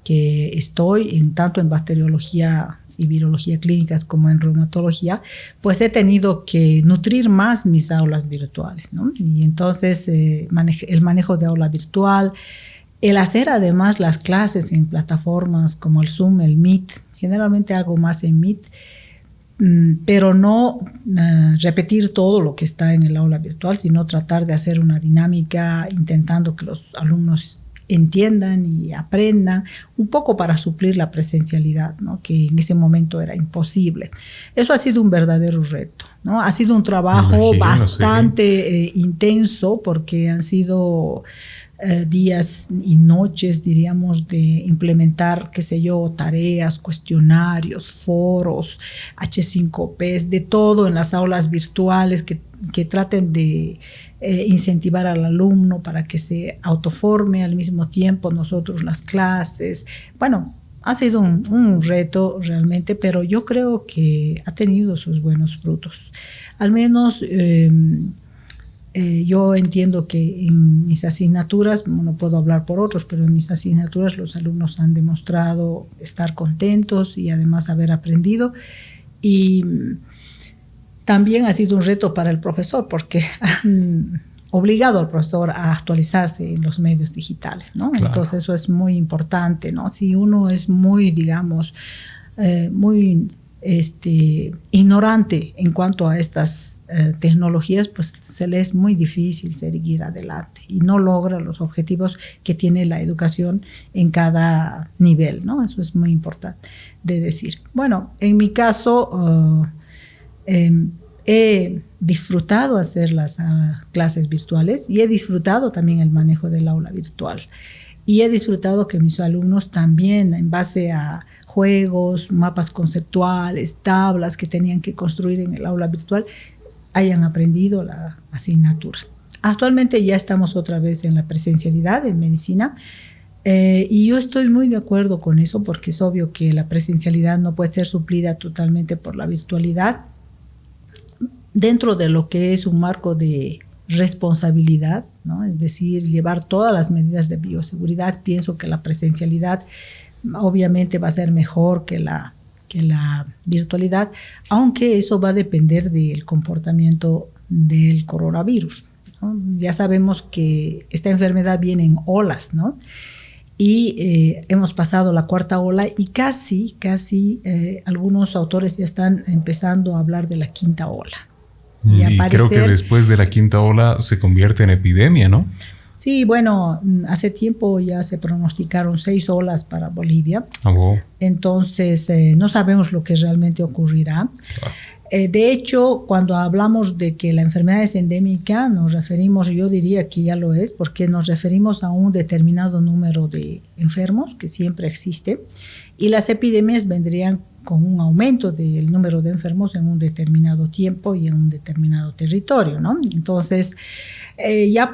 S2: estoy, tanto en bacteriología y virología clínicas como en reumatología, pues he tenido que nutrir más mis aulas virtuales, ¿no? Y entonces el manejo de aula virtual, el hacer además las clases en plataformas como el Zoom, el Meet, generalmente hago más en Meet, pero no repetir todo lo que está en el aula virtual, sino tratar de hacer una dinámica intentando que los alumnos entiendan y aprendan un poco para suplir la presencialidad, ¿no? Que en ese momento era imposible. Eso ha sido un verdadero reto, ¿no? Ha sido un trabajo bastante intenso porque han sido días y noches, diríamos, de implementar, qué sé yo, tareas, cuestionarios, foros, H5Ps, de todo en las aulas virtuales que traten de incentivar al alumno para que se autoforme al mismo tiempo nosotros las clases. Bueno, ha sido un reto realmente, pero yo creo que ha tenido sus buenos frutos. Al menos yo entiendo que en mis asignaturas, no puedo hablar por otros, pero en mis asignaturas los alumnos han demostrado estar contentos y además haber aprendido. Y también ha sido un reto para el profesor porque han obligado al profesor a actualizarse en los medios digitales, ¿no? Claro. Entonces eso es muy importante, ¿no? Si uno es muy, digamos, muy ignorante en cuanto a estas tecnologías, pues se le es muy difícil seguir adelante y no logra los objetivos que tiene la educación en cada nivel, ¿no? Eso es muy importante de decir. Bueno, en mi caso he disfrutado hacer las clases virtuales y he disfrutado también el manejo del aula virtual y he disfrutado que mis alumnos también, en base a juegos, mapas conceptuales, tablas que tenían que construir en el aula virtual, hayan aprendido la asignatura. Actualmente ya estamos otra vez en la presencialidad en medicina y yo estoy muy de acuerdo con eso, porque es obvio que la presencialidad no puede ser suplida totalmente por la virtualidad. Dentro de lo que es un marco de responsabilidad, ¿no? Es decir, llevar todas las medidas de bioseguridad, pienso que la presencialidad obviamente va a ser mejor que la virtualidad, aunque eso va a depender del comportamiento del coronavirus, ¿no? Ya sabemos que esta enfermedad viene en olas, ¿no? Y hemos pasado la cuarta ola y casi algunos autores ya están empezando a hablar de la quinta ola.
S1: Y creo que después de la quinta ola se convierte en epidemia, ¿no?
S2: Sí, bueno, hace tiempo ya se pronosticaron 6 olas para Bolivia.
S1: Wow.
S2: Entonces, no sabemos lo que realmente ocurrirá. De hecho, cuando hablamos de que la enfermedad es endémica, nos referimos, yo diría que ya lo es, porque nos referimos a un determinado número de enfermos que siempre existe, y las epidemias vendrían con un aumento del número de enfermos en un determinado tiempo y en un determinado territorio, ¿no? Entonces, yo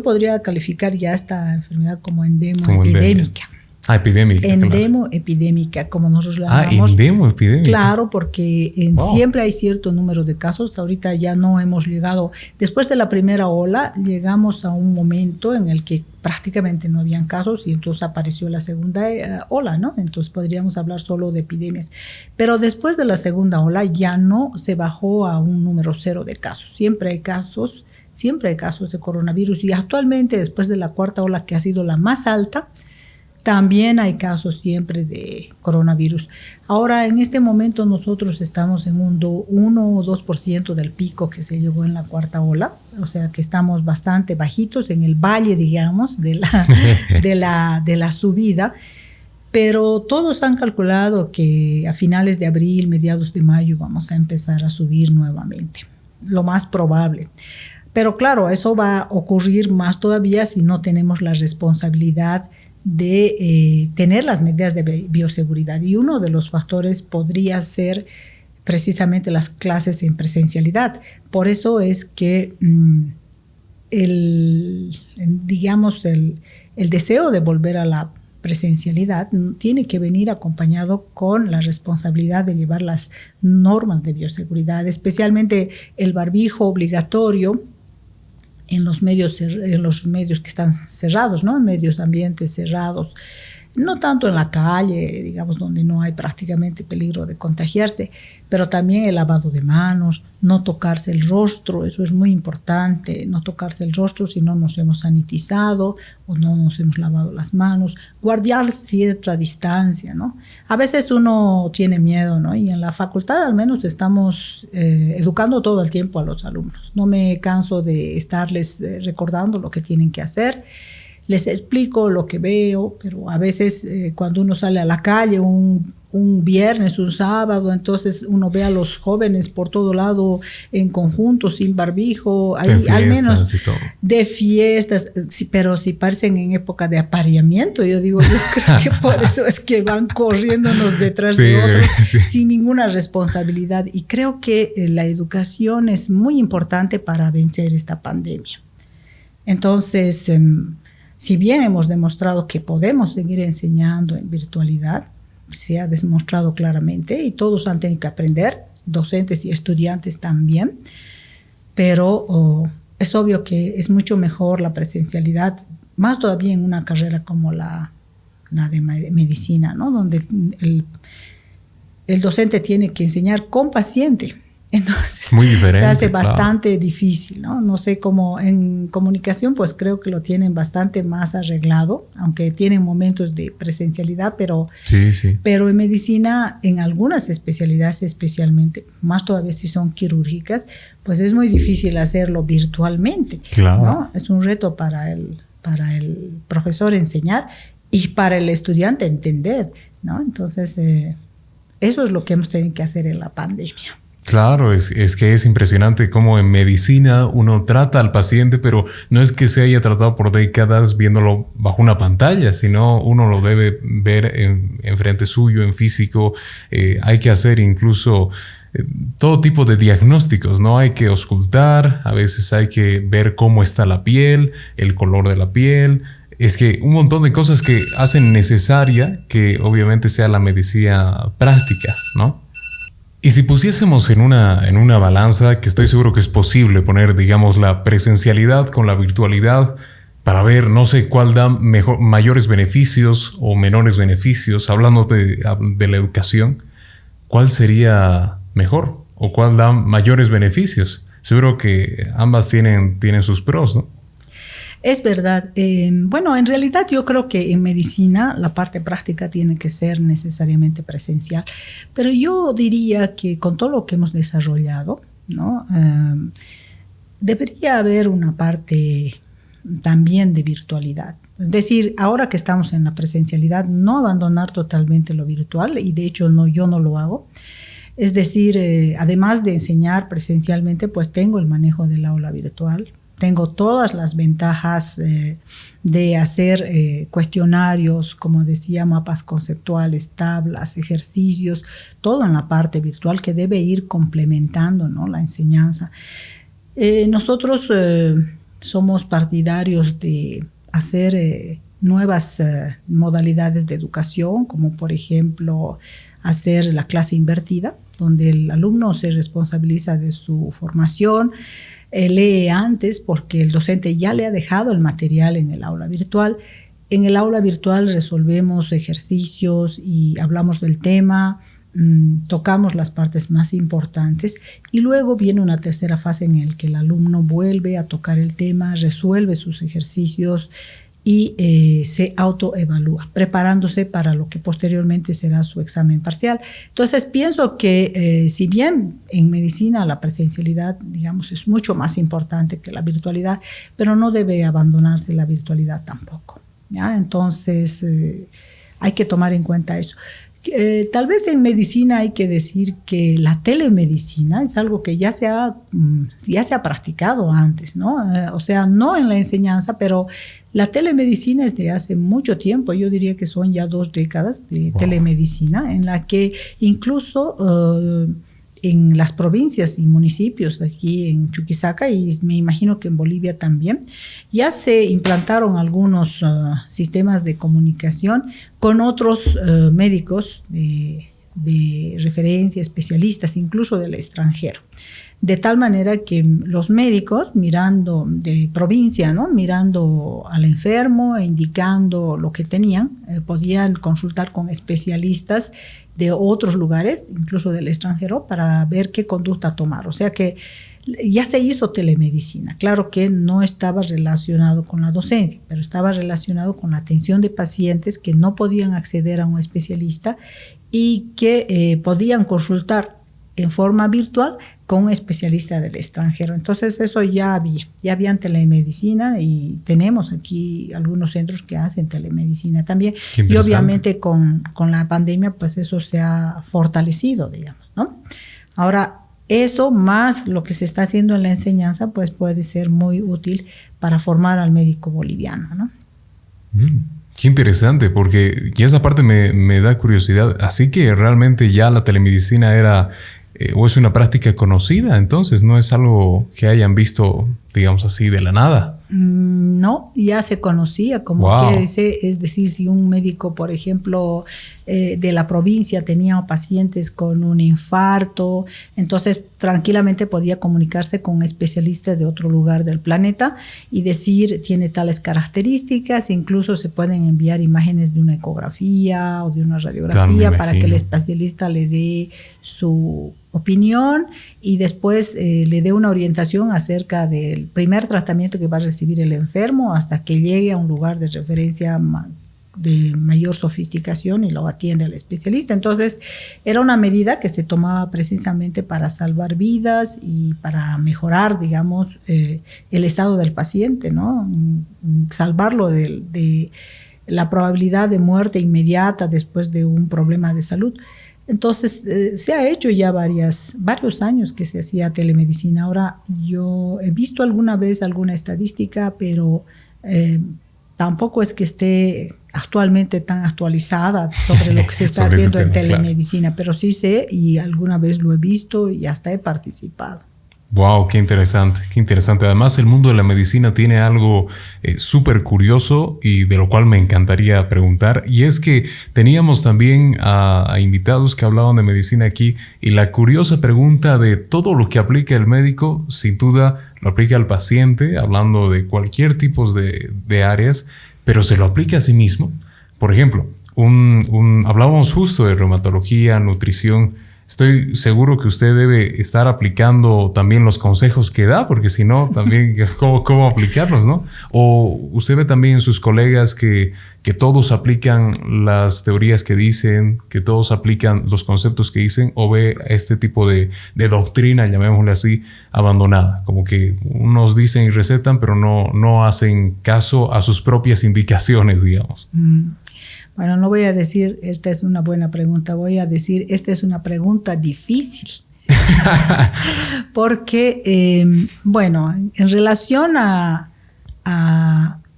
S2: podría calificar ya esta enfermedad como endemo-epidémica.
S1: Epidémica.
S2: Endemo-epidémica, como nosotros la llamamos.
S1: Endemo-epidémica.
S2: Claro, porque siempre hay cierto número de casos. Ahorita ya no hemos llegado, después de la primera ola, llegamos a un momento en el que prácticamente no habían casos y entonces apareció la segunda ola, ¿no? Entonces podríamos hablar solo de epidemias. Pero después de la segunda ola ya no se bajó a un número 0 de casos. Siempre hay casos de coronavirus y actualmente, después de la cuarta ola, que ha sido la más alta, también hay casos siempre de coronavirus. Ahora, en este momento nosotros estamos en un 1 o 2% del pico que se llegó en la cuarta ola, o sea que estamos bastante bajitos en el valle, digamos, de la subida, pero todos han calculado que a finales de abril, mediados de mayo, vamos a empezar a subir nuevamente, lo más probable. Pero claro, eso va a ocurrir más todavía si no tenemos la responsabilidad de tener las medidas de bioseguridad, y uno de los factores podría ser precisamente las clases en presencialidad. Por eso es que el deseo de volver a la presencialidad tiene que venir acompañado con la responsabilidad de llevar las normas de bioseguridad, especialmente el barbijo obligatorio en los medios que están cerrados, ¿no? En medios ambientes cerrados, no tanto en la calle, digamos, donde no hay prácticamente peligro de contagiarse, pero también el lavado de manos, no tocarse el rostro, eso es muy importante, no tocarse el rostro si no nos hemos sanitizado o no nos hemos lavado las manos, guardar cierta distancia, ¿no? A veces uno tiene miedo, ¿no? Y en la facultad al menos estamos educando todo el tiempo a los alumnos. No me canso de estarles recordando lo que tienen que hacer. Les explico lo que veo, pero a veces cuando uno sale a la calle un viernes, un sábado, entonces uno ve a los jóvenes por todo lado en conjunto, sin barbijo, ahí, al menos de fiestas, pero si parecen en época de apareamiento, yo creo que por eso es que van corriendo unos detrás de otros sin ninguna responsabilidad, y creo que la educación es muy importante para vencer esta pandemia. Entonces, si bien hemos demostrado que podemos seguir enseñando en virtualidad, se ha demostrado claramente y todos han tenido que aprender, docentes y estudiantes también, pero es obvio que es mucho mejor la presencialidad, más todavía en una carrera como la de medicina, ¿no? Donde el docente tiene que enseñar con paciente, Entonces,
S1: muy diferente,
S2: se hace
S1: claro.
S2: bastante difícil, ¿no? No sé cómo en comunicación, pues creo que lo tienen bastante más arreglado, aunque tienen momentos de presencialidad, pero,
S1: Sí.
S2: pero en medicina, en algunas especialidades especialmente, más todavía si son quirúrgicas, pues es muy difícil hacerlo virtualmente,
S1: Claro.
S2: ¿no? Es un reto para el profesor enseñar y para el estudiante entender, ¿no? Entonces, eso es lo que hemos tenido que hacer en la pandemia.
S1: Claro, es que es impresionante cómo en medicina uno trata al paciente, pero no es que se haya tratado por décadas viéndolo bajo una pantalla, sino uno lo debe ver en frente suyo, en físico. Hay que hacer incluso todo tipo de diagnósticos, ¿no? Hay que auscultar, a veces hay que ver cómo está la piel, el color de la piel. Es que un montón de cosas que hacen necesaria que obviamente sea la medicina práctica, ¿no? Y si pusiésemos en una balanza, que estoy seguro que es posible poner, digamos, la presencialidad con la virtualidad para ver, no sé cuál da mayores beneficios o menores beneficios, hablando de la educación, ¿cuál sería mejor o cuál da mayores beneficios? Seguro que ambas tienen sus pros, ¿no?
S2: Es verdad. Bueno, en realidad yo creo que en medicina la parte práctica tiene que ser necesariamente presencial, pero yo diría que con todo lo que hemos desarrollado, ¿no? Debería haber una parte también de virtualidad. Es decir, ahora que estamos en la presencialidad, no abandonar totalmente lo virtual, y de hecho yo no lo hago. Es decir, además de enseñar presencialmente, pues tengo el manejo del aula virtual. Tengo todas las ventajas de hacer cuestionarios, como decía, mapas conceptuales, tablas, ejercicios, todo en la parte virtual que debe ir complementando, ¿no?, la enseñanza. Nosotros somos partidarios de hacer nuevas modalidades de educación, como por ejemplo hacer la clase invertida, donde el alumno se responsabiliza de su formación, lee antes porque el docente ya le ha dejado el material en el aula virtual. En el aula virtual resolvemos ejercicios y hablamos del tema, tocamos las partes más importantes y luego viene una tercera fase en la que el alumno vuelve a tocar el tema, resuelve sus ejercicios y se autoevalúa, preparándose para lo que posteriormente será su examen parcial. Entonces pienso que si bien en medicina la presencialidad, digamos, es mucho más importante que la virtualidad, pero no debe abandonarse la virtualidad tampoco, ¿ya? Entonces hay que tomar en cuenta eso. Tal vez en medicina hay que decir que la telemedicina es algo que ya se ha practicado antes, ¿no? O sea, no en la enseñanza, pero la telemedicina es de hace mucho tiempo. Yo diría que son ya 2 décadas de telemedicina, en la que incluso en las provincias y municipios aquí en Chuquisaca, y me imagino que en Bolivia también, ya se implantaron algunos sistemas de comunicación con otros médicos de referencia, especialistas, incluso del extranjero. De tal manera que los médicos, mirando de provincia, ¿no?, mirando al enfermo e indicando lo que tenían, podían consultar con especialistas de otros lugares, incluso del extranjero, para ver qué conducta tomar. O sea que ya se hizo telemedicina. Claro que no estaba relacionado con la docencia, pero estaba relacionado con la atención de pacientes que no podían acceder a un especialista y que podían consultar en forma virtual con un especialista del extranjero. Entonces eso ya había telemedicina y tenemos aquí algunos centros que hacen telemedicina también. Y obviamente con la pandemia pues eso se ha fortalecido, digamos, ¿no? Ahora, eso más lo que se está haciendo en la enseñanza pues puede ser muy útil para formar al médico boliviano, ¿no?
S1: Qué interesante, porque y esa parte me da curiosidad. Así que realmente ya la telemedicina era o es una práctica conocida, entonces no es algo que hayan visto, digamos así, de la nada.
S2: No, ya se conocía, como que es decir, si un médico, por ejemplo, de la provincia tenía pacientes con un infarto, entonces tranquilamente podía comunicarse con especialistas de otro lugar del planeta y decir tiene tales características, incluso se pueden enviar imágenes de una ecografía o de una radiografía para que el especialista le dé su opinión y después le dé una orientación acerca del primer tratamiento que va a recibir el enfermo hasta que llegue a un lugar de referencia de mayor sofisticación y lo atiende el especialista. Entonces era una medida que se tomaba precisamente para salvar vidas y para mejorar, digamos, el estado del paciente, ¿no? Salvarlo de la probabilidad de muerte inmediata después de un problema de salud. Entonces se ha hecho ya varios años que se hacía telemedicina. Ahora yo he visto alguna vez alguna estadística, pero tampoco es que esté actualmente tan actualizada sobre lo que se está haciendo en telemedicina, pero sí sé y alguna vez lo he visto y hasta he participado.
S1: Wow, qué interesante, qué interesante. Además, el mundo de la medicina tiene algo súper curioso y de lo cual me encantaría preguntar. Y es que teníamos también a invitados que hablaban de medicina aquí y la curiosa pregunta de todo lo que aplica el médico, sin duda lo aplica al paciente, hablando de cualquier tipo de áreas, pero se lo aplica a sí mismo. Por ejemplo, hablábamos justo de reumatología, nutrición. Estoy seguro que usted debe estar aplicando también los consejos que da, porque si no, también ¿cómo aplicarlos, no? O usted ve también en sus colegas que todos aplican las teorías que dicen, que todos aplican los conceptos que dicen, o ve este tipo de doctrina, llamémosle así, abandonada. Como que unos dicen y recetan, pero no hacen caso a sus propias indicaciones, digamos.
S2: Bueno, no voy a decir, esta es una buena pregunta, voy a decir, esta es una pregunta difícil. Porque, bueno, en relación a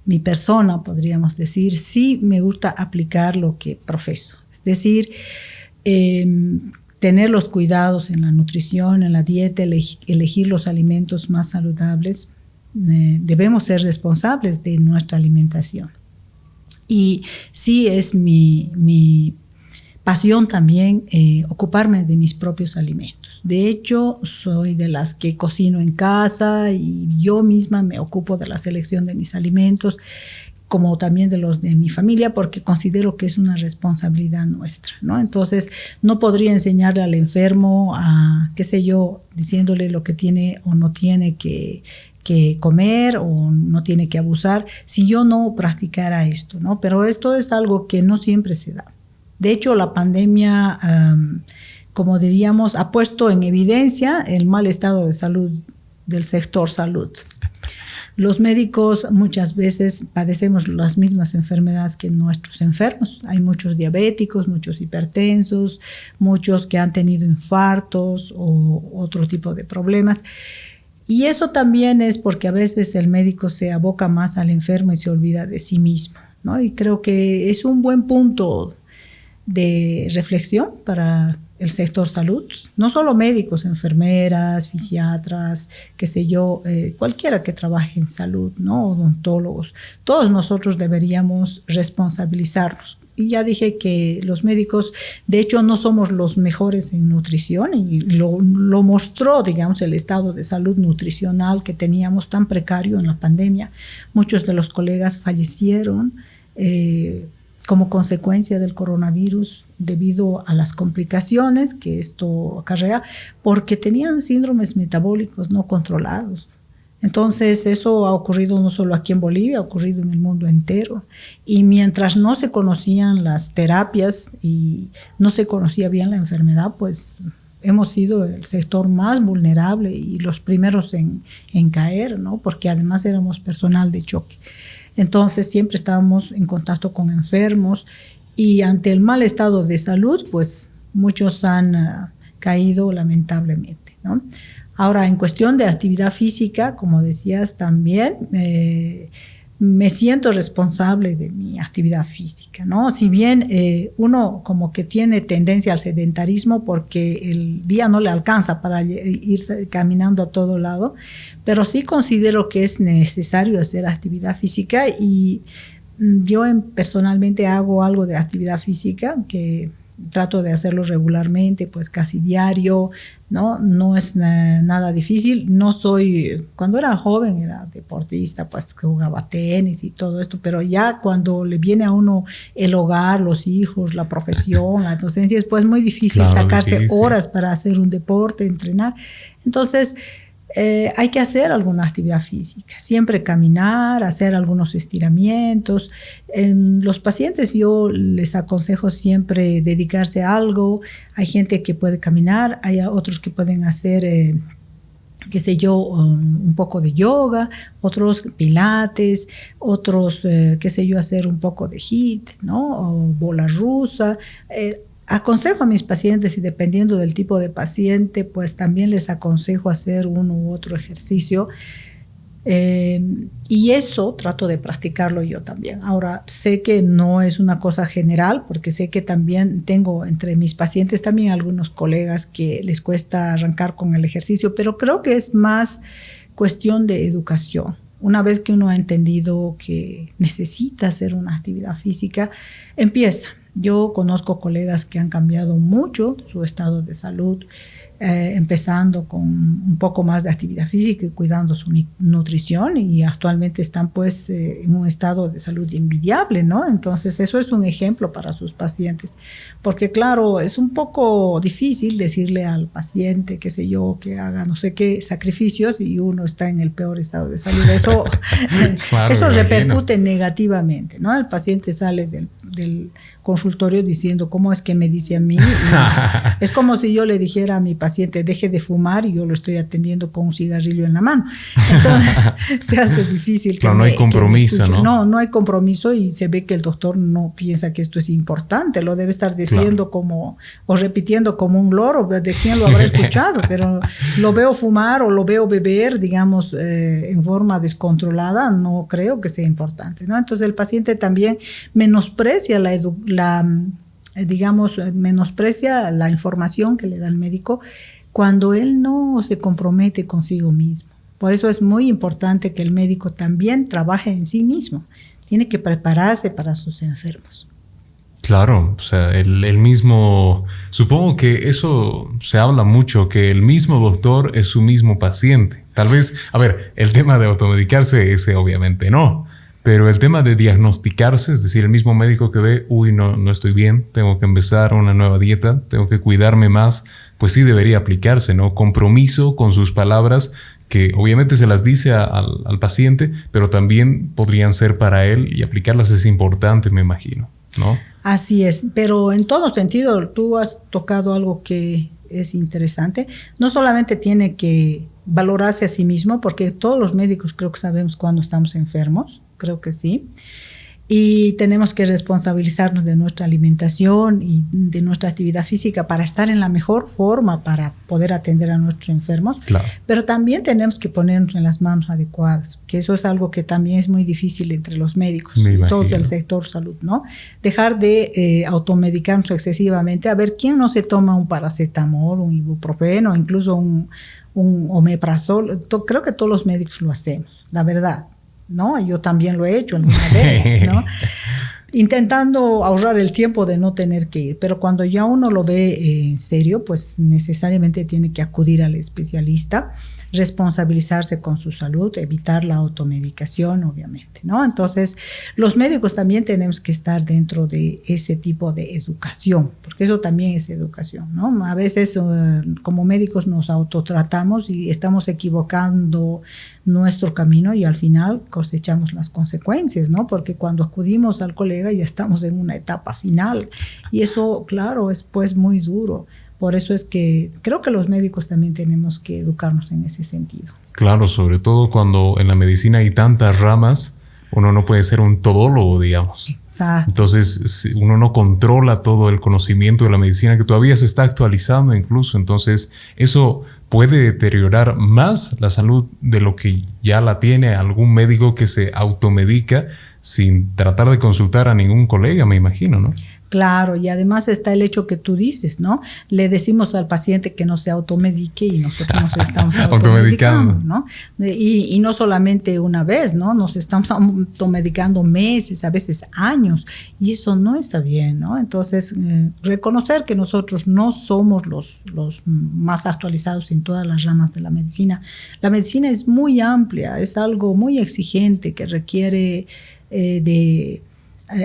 S2: mi persona, podríamos decir, sí me gusta aplicar lo que profeso. Es decir, tener los cuidados en la nutrición, en la dieta, elegir los alimentos más saludables. Debemos ser responsables de nuestra alimentación. Y sí es mi pasión también ocuparme de mis propios alimentos. De hecho, soy de las que cocino en casa y yo misma me ocupo de la selección de mis alimentos, como también de los de mi familia, porque considero que es una responsabilidad nuestra, ¿no? Entonces, no podría enseñarle al enfermo a, qué sé yo, diciéndole lo que tiene o no tiene que comer o no tiene que abusar si yo no practicara esto, ¿no? Pero esto es algo que no siempre se da. De hecho, la pandemia, como diríamos, ha puesto en evidencia el mal estado de salud del sector salud. Los médicos muchas veces padecemos las mismas enfermedades que nuestros enfermos. Hay muchos diabéticos, muchos hipertensos, muchos que han tenido infartos o otro tipo de problemas. Y eso también es porque a veces el médico se aboca más al enfermo y se olvida de sí mismo, ¿no? Y creo que es un buen punto de reflexión para el sector salud. No solo médicos, enfermeras, fisiatras, qué sé yo, cualquiera que trabaje en salud, ¿no? Odontólogos. Todos nosotros deberíamos responsabilizarnos. Y ya dije que los médicos, de hecho, no somos los mejores en nutrición y lo mostró, digamos, el estado de salud nutricional que teníamos tan precario en la pandemia. Muchos de los colegas fallecieron como consecuencia del coronavirus debido a las complicaciones que esto acarrea, porque tenían síndromes metabólicos no controlados. Entonces eso ha ocurrido no solo aquí en Bolivia, ha ocurrido en el mundo entero. Y mientras no se conocían las terapias y no se conocía bien la enfermedad, pues hemos sido el sector más vulnerable y los primeros en caer, ¿no? Porque además éramos personal de choque. Entonces siempre estábamos en contacto con enfermos y ante el mal estado de salud, pues muchos han caído lamentablemente, ¿no? Ahora, en cuestión de actividad física, como decías también, me siento responsable de mi actividad física, ¿no? Si bien uno como que tiene tendencia al sedentarismo porque el día no le alcanza para irse caminando a todo lado, pero sí considero que es necesario hacer actividad física y Yo personalmente hago algo de actividad física, que trato de hacerlo regularmente, pues casi diario, ¿no? No es nada difícil. No soy, cuando era joven era deportista, pues jugaba tenis y todo esto, pero ya cuando le viene a uno el hogar, los hijos, la profesión, la docencia, es pues muy difícil sacarse horas para hacer un deporte, entrenar. Entonces, hay que hacer alguna actividad física, siempre caminar, hacer algunos estiramientos. En los pacientes yo les aconsejo siempre dedicarse a algo. Hay gente que puede caminar, hay otros que pueden hacer, qué sé yo, un poco de yoga, otros pilates, otros, qué sé yo, hacer un poco de HIIT, ¿no? O bola rusa. Aconsejo a mis pacientes, y dependiendo del tipo de paciente, pues también les aconsejo hacer uno u otro ejercicio. Y eso trato de practicarlo yo también. Ahora, sé que no es una cosa general, porque sé que también tengo entre mis pacientes también algunos colegas que les cuesta arrancar con el ejercicio, pero creo que es más cuestión de educación. Una vez que uno ha entendido que necesita hacer una actividad física, empieza. Yo conozco colegas que han cambiado mucho su estado de salud, empezando con un poco más de actividad física y cuidando su nutrición, y actualmente están pues en un estado de salud envidiable, ¿no? Entonces eso es un ejemplo para sus pacientes, porque claro, es un poco difícil decirle al paciente, qué sé yo, que haga no sé qué sacrificios y uno está en el peor estado de salud. Eso, claro, eso repercute negativamente, ¿no? El paciente sale del consultorio diciendo, ¿cómo es que me dice a mí? Es como si yo le dijera a mi paciente, deje de fumar, y yo lo estoy atendiendo con un cigarrillo en la mano. Entonces se hace difícil.
S1: Pero no hay compromiso, ¿no?
S2: No hay compromiso, y se ve que el doctor no piensa que esto es importante, lo debe estar diciendo como, o repitiendo como un loro, ¿de quién lo habrá escuchado? Pero lo veo fumar o lo veo beber, digamos, en forma descontrolada, no creo que sea importante, ¿no? Entonces el paciente también menosprecia menosprecia la información que le da el médico cuando él no se compromete consigo mismo. Por eso es muy importante que el médico también trabaje en sí mismo. Tiene que prepararse para sus enfermos.
S1: Claro, o sea, el mismo, supongo que eso se habla mucho, que el mismo doctor es su mismo paciente. Tal vez, a ver, el tema de automedicarse, ese obviamente no. Pero el tema de diagnosticarse, es decir, el mismo médico que ve, no estoy bien, tengo que empezar una nueva dieta, tengo que cuidarme más, pues sí debería aplicarse, ¿no? Compromiso con sus palabras, que obviamente se las dice al paciente, pero también podrían ser para él, y aplicarlas es importante, me imagino, ¿no?
S2: Así es, pero en todo sentido tú has tocado algo que es interesante. No solamente tiene que valorarse a sí mismo, porque todos los médicos creo que sabemos cuando estamos enfermos, creo que sí, y tenemos que responsabilizarnos de nuestra alimentación y de nuestra actividad física para estar en la mejor forma para poder atender a nuestros enfermos. Claro. Pero también tenemos que ponernos en las manos adecuadas, que eso es algo que también es muy difícil entre los médicos y todos del sector salud, ¿no? Dejar de automedicarnos excesivamente. A ver, ¿quién no se toma un paracetamol, un ibuprofeno, incluso un omeprazol? Creo que todos los médicos lo hacemos, la verdad, ¿no? Yo también lo he hecho alguna vez, ¿no? Intentando ahorrar el tiempo de no tener que ir, pero cuando ya uno lo ve en serio, pues necesariamente tiene que acudir al especialista, responsabilizarse con su salud, evitar la automedicación, obviamente, ¿no? Entonces, los médicos también tenemos que estar dentro de ese tipo de educación, porque eso también es educación, ¿no? A veces como médicos nos autotratamos y estamos equivocando nuestro camino, y al final cosechamos las consecuencias, ¿no? Porque cuando acudimos al colega ya estamos en una etapa final, y eso, claro, es pues muy duro. Por eso es que creo que los médicos también tenemos que educarnos en ese sentido.
S1: Claro, sobre todo cuando en la medicina hay tantas ramas, uno no puede ser un todólogo, digamos.
S2: Exacto.
S1: Entonces, uno no controla todo el conocimiento de la medicina, que todavía se está actualizando incluso. Entonces, eso puede deteriorar más la salud de lo que ya la tiene algún médico que se automedica sin tratar de consultar a ningún colega, me imagino, ¿no?
S2: Claro, y además está el hecho que tú dices, ¿no? Le decimos al paciente que no se automedique y nosotros nos estamos automedicando, ¿no? Y no solamente una vez, ¿no? Nos estamos automedicando meses, a veces años, y eso no está bien, ¿no? Entonces, reconocer que nosotros no somos los más actualizados en todas las ramas de la medicina. La medicina es muy amplia, es algo muy exigente que requiere de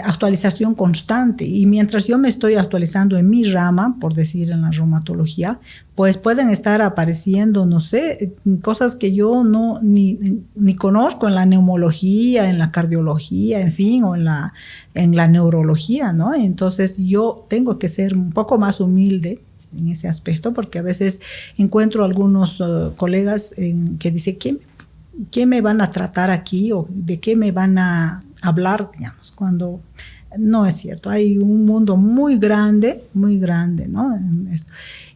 S2: actualización constante, y mientras yo me estoy actualizando en mi rama, por decir en la reumatología, pues pueden estar apareciendo, no sé, cosas que yo ni conozco en la neumología, en la cardiología, en fin, o en la neurología, ¿no? Entonces yo tengo que ser un poco más humilde en ese aspecto, porque a veces encuentro algunos colegas que dicen, ¿qué me van a tratar aquí o de qué me van a hablar, digamos, cuando no es cierto? Hay un mundo muy grande, ¿no?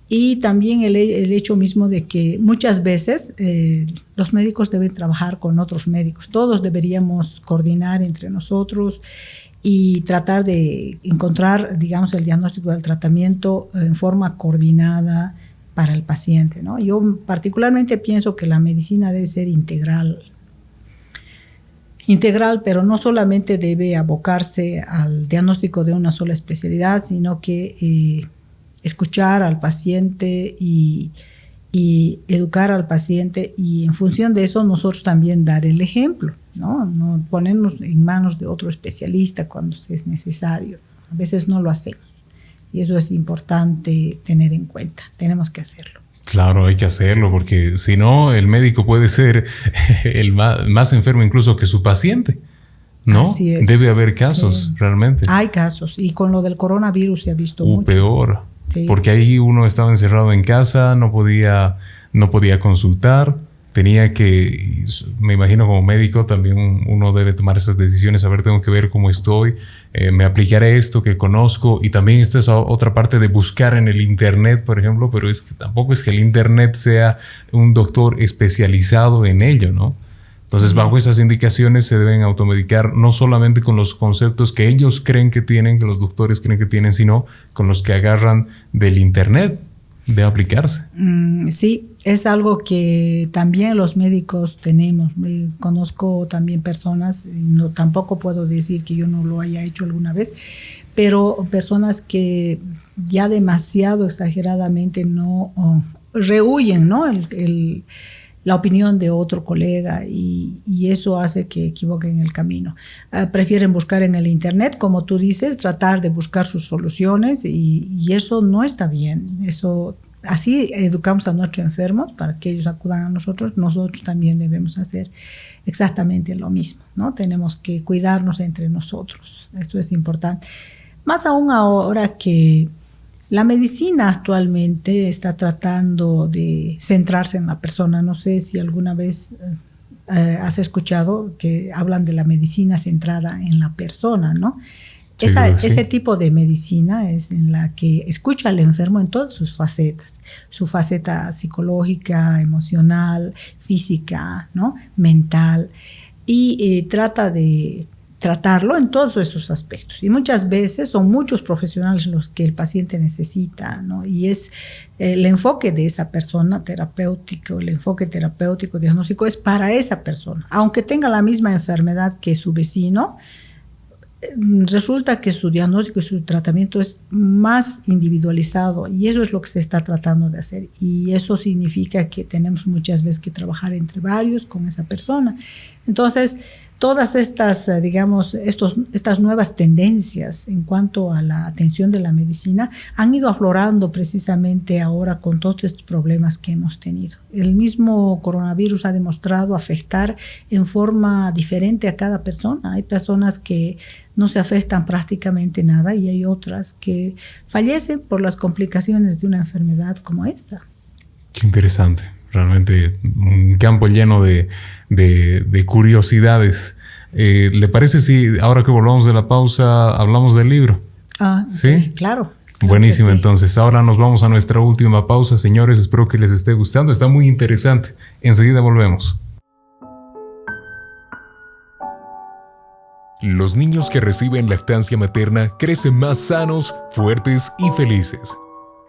S2: Y también el hecho mismo de que muchas veces los médicos deben trabajar con otros médicos. Todos deberíamos coordinar entre nosotros y tratar de encontrar, digamos, el diagnóstico del tratamiento en forma coordinada para el paciente, ¿no? Yo particularmente pienso que la medicina debe ser integral, pero no solamente debe abocarse al diagnóstico de una sola especialidad, sino que escuchar al paciente y educar al paciente, y en función de eso nosotros también dar el ejemplo, ¿no? No ponernos en manos de otro especialista cuando es necesario. A veces no lo hacemos y eso es importante tener en cuenta. Tenemos que hacerlo.
S1: Claro, hay que hacerlo, porque si no, el médico puede ser el más enfermo incluso que su paciente, ¿no?
S2: Así es.
S1: Debe haber casos, sí, realmente.
S2: Hay casos, y con lo del coronavirus se ha visto mucho.
S1: Peor,
S2: sí,
S1: porque ahí uno estaba encerrado en casa, no podía consultar, tenía que, me imagino como médico también uno debe tomar esas decisiones, a ver, tengo que ver cómo estoy, me aplicaré esto que conozco, y también esta es otra parte de buscar en el internet, por ejemplo, pero es que tampoco es que el internet sea un doctor especializado en ello, ¿no? Entonces, bajo esas indicaciones se deben automedicar, no solamente con los conceptos que ellos creen que tienen, que los doctores creen que tienen, sino con los que agarran del internet, de aplicarse.
S2: Sí, es algo que también los médicos tenemos. Conozco también personas, tampoco puedo decir que yo no lo haya hecho alguna vez, pero personas que ya demasiado exageradamente rehuyen, ¿no? La opinión de otro colega, y eso hace que equivoquen el camino. Prefieren buscar en el internet, como tú dices, tratar de buscar sus soluciones, y eso no está bien. Así educamos a nuestros enfermos para que ellos acudan a nosotros. Nosotros también debemos hacer exactamente lo mismo, ¿no? Tenemos que cuidarnos entre nosotros. Esto es importante. Más aún ahora que la medicina actualmente está tratando de centrarse en la persona. No sé si alguna vez has escuchado que hablan de la medicina centrada en la persona, ¿no? Sí, ese tipo de medicina es en la que escucha al enfermo en todas sus facetas, su faceta psicológica, emocional, física, ¿no? Mental, y trata de tratarlo en todos esos aspectos. Y muchas veces son muchos profesionales los que el paciente necesita, ¿no? Y es el enfoque de esa persona terapéutico, el enfoque terapéutico diagnóstico es para esa persona. Aunque tenga la misma enfermedad que su vecino, resulta que su diagnóstico y su tratamiento es más individualizado, y eso es lo que se está tratando de hacer, y eso significa que tenemos muchas veces que trabajar entre varios con esa persona. Entonces, todas estas, digamos, estas nuevas tendencias en cuanto a la atención de la medicina han ido aflorando precisamente ahora con todos estos problemas que hemos tenido. El mismo coronavirus ha demostrado afectar en forma diferente a cada persona. Hay personas que no se afectan prácticamente nada, y hay otras que fallecen por las complicaciones de una enfermedad como esta.
S1: Qué interesante. Realmente un campo lleno de curiosidades. ¿Le parece si ahora que volvamos de la pausa hablamos del libro?
S2: ¿Sí? Claro.
S1: Buenísimo, sí. Entonces ahora nos vamos a nuestra última pausa, señores. Espero que les esté gustando. Está muy interesante. Enseguida volvemos.
S3: Los niños que reciben lactancia materna crecen más sanos, fuertes y felices.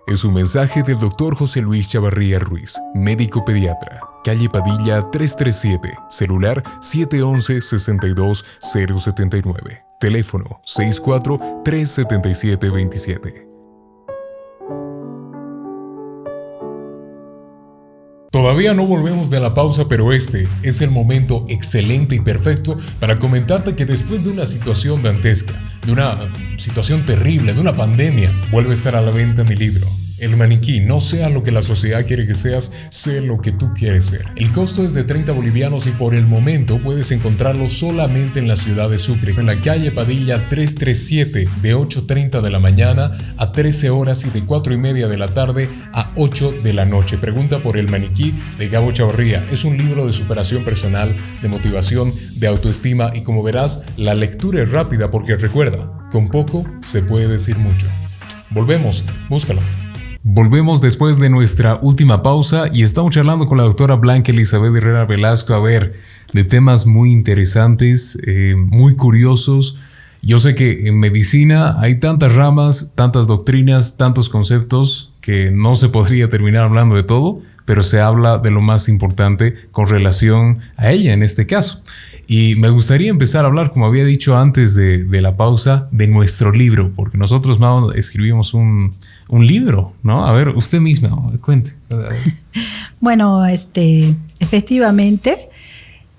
S3: Es un mensaje del Dr. José Luis Chavarría Ruiz, médico pediatra. Calle Padilla 337, celular 711-62079, teléfono 64-377-27. Todavía no volvemos de la pausa, pero este es el momento excelente y perfecto para comentarte que después de una situación dantesca, de una situación terrible, de una pandemia, vuelve a estar a la venta mi libro. El maniquí, no sea lo que la sociedad quiere que seas, sé lo que tú quieres ser. El costo es de 30 bolivianos y por el momento puedes encontrarlo solamente en la ciudad de Sucre, en la calle Padilla 337, de 8:30 de la mañana a 13 horas y de 4:30 de la tarde a 8 de la noche. Pregunta por El maniquí de Gabo Chavarría. Es un libro de superación personal, de motivación, de autoestima y como verás, la lectura es rápida porque recuerda, con poco se puede decir mucho. Volvemos, búscalo. Volvemos después de nuestra última pausa y estamos charlando con la doctora Blanca Elizabeth Herrera Velasco, de temas muy interesantes, muy curiosos. Yo sé que en medicina hay tantas ramas, tantas doctrinas, tantos conceptos que no se podría terminar hablando de todo, pero se habla de lo más importante con relación a ella en este caso. Y me gustaría empezar a hablar, como había dicho antes de la pausa, de nuestro libro, porque nosotros Mao escribimos un libro, ¿no? A ver, usted misma, cuente.
S2: Bueno, efectivamente,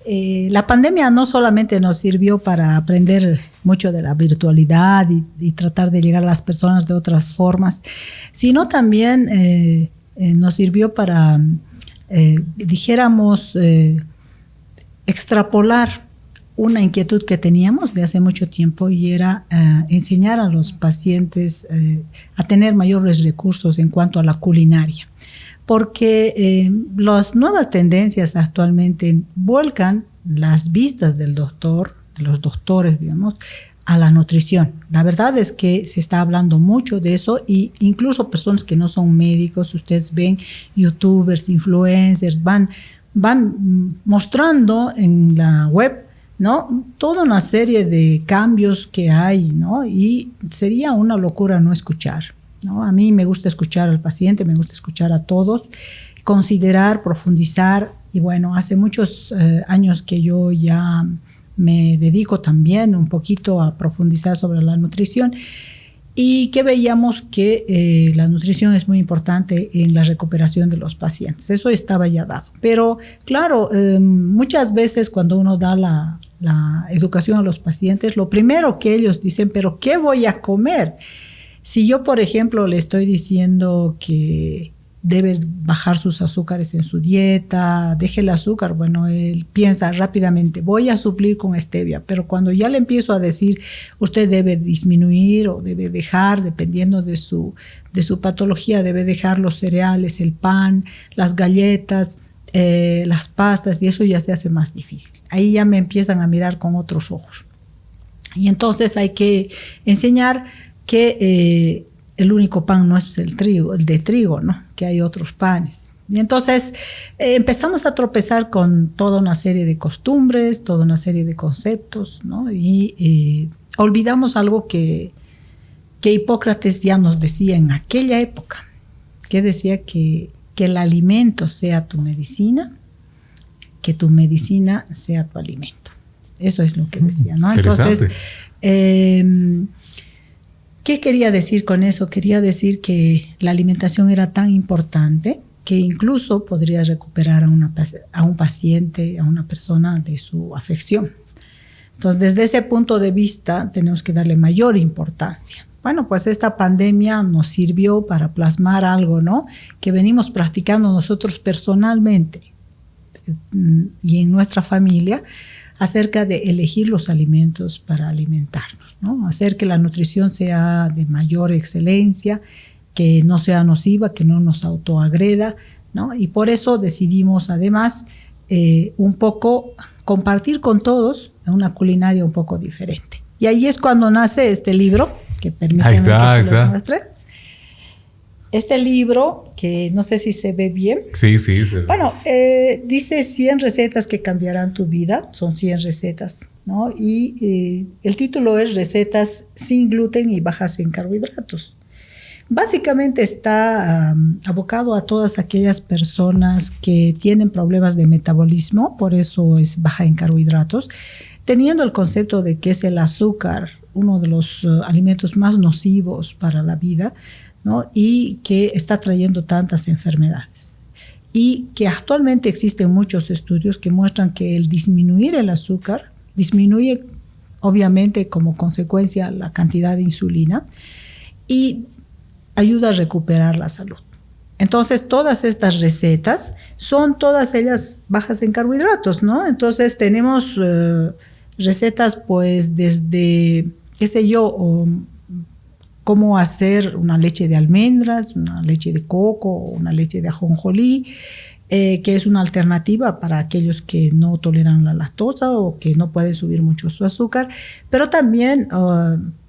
S2: la pandemia no solamente nos sirvió para aprender mucho de la virtualidad y tratar de llegar a las personas de otras formas, sino también nos sirvió para, dijéramos, extrapolar una inquietud que teníamos de hace mucho tiempo y era enseñar a los pacientes a tener mayores recursos en cuanto a la culinaria. Porque las nuevas tendencias actualmente vuelcan las vistas del doctor, de los doctores, digamos, a la nutrición. La verdad es que se está hablando mucho de eso y incluso personas que no son médicos, ustedes ven youtubers, influencers, van mostrando en la web, ¿no?, toda una serie de cambios que hay, ¿no? Y sería una locura no escuchar, ¿no? A mí me gusta escuchar al paciente, me gusta escuchar a todos, considerar, profundizar. Y bueno, hace muchos años que yo ya me dedico también un poquito a profundizar sobre la nutrición y que veíamos que la nutrición es muy importante en la recuperación de los pacientes. Eso estaba ya dado. Pero claro, muchas veces cuando uno da la educación a los pacientes, lo primero que ellos dicen, pero ¿qué voy a comer? Si yo, por ejemplo, le estoy diciendo que debe bajar sus azúcares en su dieta, deje el azúcar, bueno, él piensa rápidamente, voy a suplir con stevia, pero cuando ya le empiezo a decir, usted debe disminuir o debe dejar, dependiendo de su patología, debe dejar los cereales, el pan, las galletas, las pastas, y eso ya se hace más difícil. Ahí ya me empiezan a mirar con otros ojos. Y entonces hay que enseñar que el único pan no es el de trigo, ¿no?, que hay otros panes. Y entonces empezamos a tropezar con toda una serie de costumbres, toda una serie de conceptos, ¿no? Y olvidamos algo que Hipócrates ya nos decía en aquella época, que decía que el alimento sea tu medicina, que tu medicina sea tu alimento. Eso es lo que decía, ¿no? Entonces, ¿qué quería decir con eso? Quería decir que la alimentación era tan importante que incluso podría recuperar a un paciente, a una persona de su afección. Entonces, desde ese punto de vista, tenemos que darle mayor importancia. Bueno, pues esta pandemia nos sirvió para plasmar algo, ¿no?, que venimos practicando nosotros personalmente y en nuestra familia, acerca de elegir los alimentos para alimentarnos, ¿no? Hacer que la nutrición sea de mayor excelencia, que no sea nociva, que no nos autoagreda, ¿no? Y por eso decidimos además un poco compartir con todos una culinaria un poco diferente. Y ahí es cuando nace este libro, que permíteme que se lo muestre. este libro, que no sé si se ve bien.
S1: Sí, sí.
S2: Bueno, dice 100 recetas que cambiarán tu vida. Son 100 recetas, ¿no? Y el título es Recetas sin gluten y bajas en carbohidratos. Básicamente está abocado a todas aquellas personas que tienen problemas de metabolismo, por eso es baja en carbohidratos, teniendo el concepto de que es el azúcar uno de los alimentos más nocivos para la vida, ¿no? Y que está trayendo tantas enfermedades. Y que actualmente existen muchos estudios que muestran que el disminuir el azúcar disminuye obviamente como consecuencia la cantidad de insulina y ayuda a recuperar la salud. Entonces, todas estas recetas son todas ellas bajas en carbohidratos, ¿no? Entonces, tenemos recetas, pues, desde, qué sé yo, cómo hacer una leche de almendras, una leche de coco, una leche de ajonjolí, que es una alternativa para aquellos que no toleran la lactosa o que no pueden subir mucho su azúcar, pero también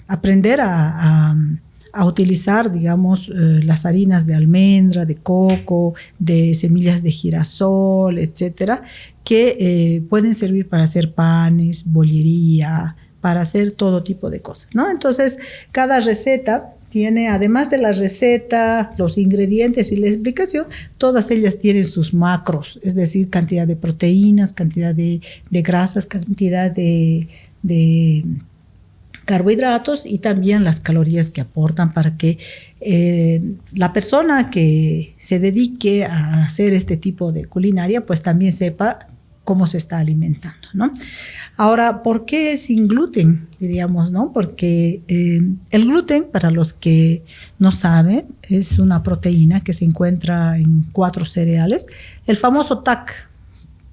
S2: aprender a utilizar, digamos, las harinas de almendra, de coco, de semillas de girasol, etcétera, que pueden servir para hacer panes, bollería, para hacer todo tipo de cosas, ¿no? Entonces, cada receta tiene, además de la receta, los ingredientes y la explicación, todas ellas tienen sus macros, es decir, cantidad de proteínas, cantidad de grasas, cantidad de carbohidratos y también las calorías que aportan para que la persona que se dedique a hacer este tipo de culinaria pues también sepa cómo se está alimentando, ¿no? Ahora, ¿por qué sin gluten? Diríamos, ¿no? Porque el gluten, para los que no saben, es una proteína que se encuentra en 4 cereales. El famoso TAC,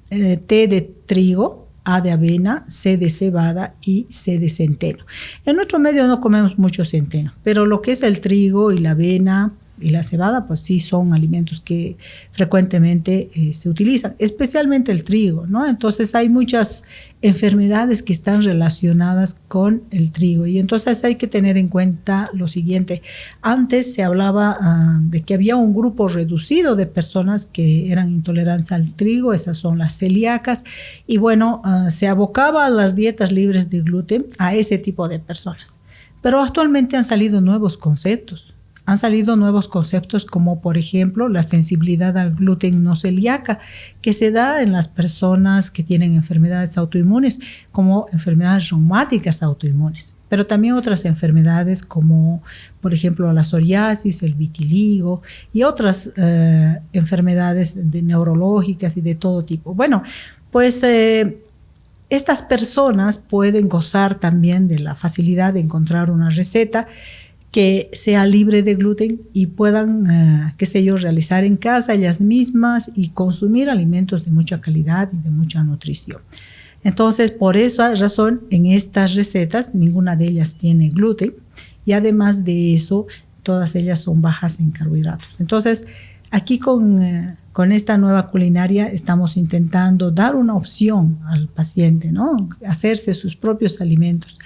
S2: T de trigo, A de avena, C de cebada y C de centeno. En nuestro medio no comemos mucho centeno, pero lo que es el trigo y la avena y la cebada, pues sí son alimentos que frecuentemente se utilizan, especialmente el trigo, ¿no? Entonces hay muchas enfermedades que están relacionadas con el trigo y entonces hay que tener en cuenta lo siguiente. Antes se hablaba de que había un grupo reducido de personas que eran intolerantes al trigo, esas son las celíacas, y bueno, se abocaba a las dietas libres de gluten a ese tipo de personas. Pero actualmente han salido nuevos conceptos. Han salido nuevos conceptos como, por ejemplo, la sensibilidad al gluten no celíaca, que se da en las personas que tienen enfermedades autoinmunes, como enfermedades reumáticas autoinmunes, pero también otras enfermedades como, por ejemplo, la psoriasis, el vitiligo y otras enfermedades neurológicas y de todo tipo. Bueno, pues estas personas pueden gozar también de la facilidad de encontrar una receta que sea libre de gluten y puedan, qué sé yo, realizar en casa ellas mismas y consumir alimentos de mucha calidad y de mucha nutrición. Entonces, por esa razón, en estas recetas, ninguna de ellas tiene gluten y además de eso, todas ellas son bajas en carbohidratos. Entonces, aquí con esta nueva culinaria estamos intentando dar una opción al paciente, ¿no? Hacerse sus propios alimentos.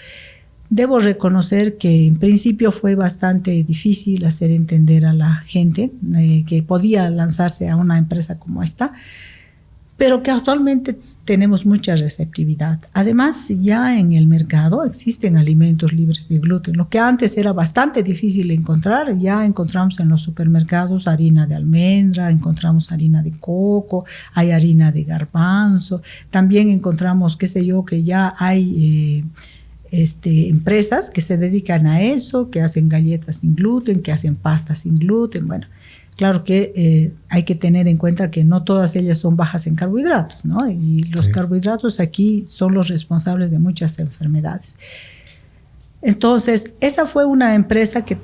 S2: Debo reconocer que en principio fue bastante difícil hacer entender a la gente que podía lanzarse a una empresa como esta, pero que actualmente tenemos mucha receptividad. Además, ya en el mercado existen alimentos libres de gluten. Lo que antes era bastante difícil encontrar, ya encontramos en los supermercados harina de almendra, encontramos harina de coco, hay harina de garbanzo, también encontramos, qué sé yo, que ya hay empresas que se dedican a eso, que hacen galletas sin gluten, que hacen pastas sin gluten. Bueno, claro que hay que tener en cuenta que no todas ellas son bajas en carbohidratos, ¿no? Y los carbohidratos aquí son los responsables de muchas enfermedades. Entonces, esa fue una empresa que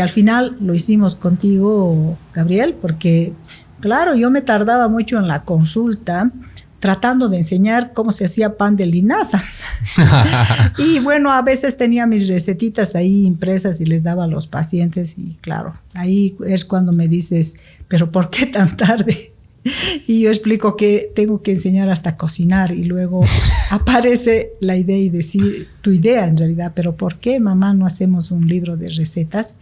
S2: al final lo hicimos contigo, Gabriel, porque, claro, yo me tardaba mucho en la consulta tratando de enseñar cómo se hacía pan de linaza. Y bueno, a veces tenía mis recetitas ahí impresas y les daba a los pacientes y claro, ahí es cuando me dices, pero ¿por qué tan tarde? Y yo explico que tengo que enseñar hasta cocinar y luego aparece la idea y decir, tu idea en realidad, pero ¿por qué, mamá, no hacemos un libro de recetas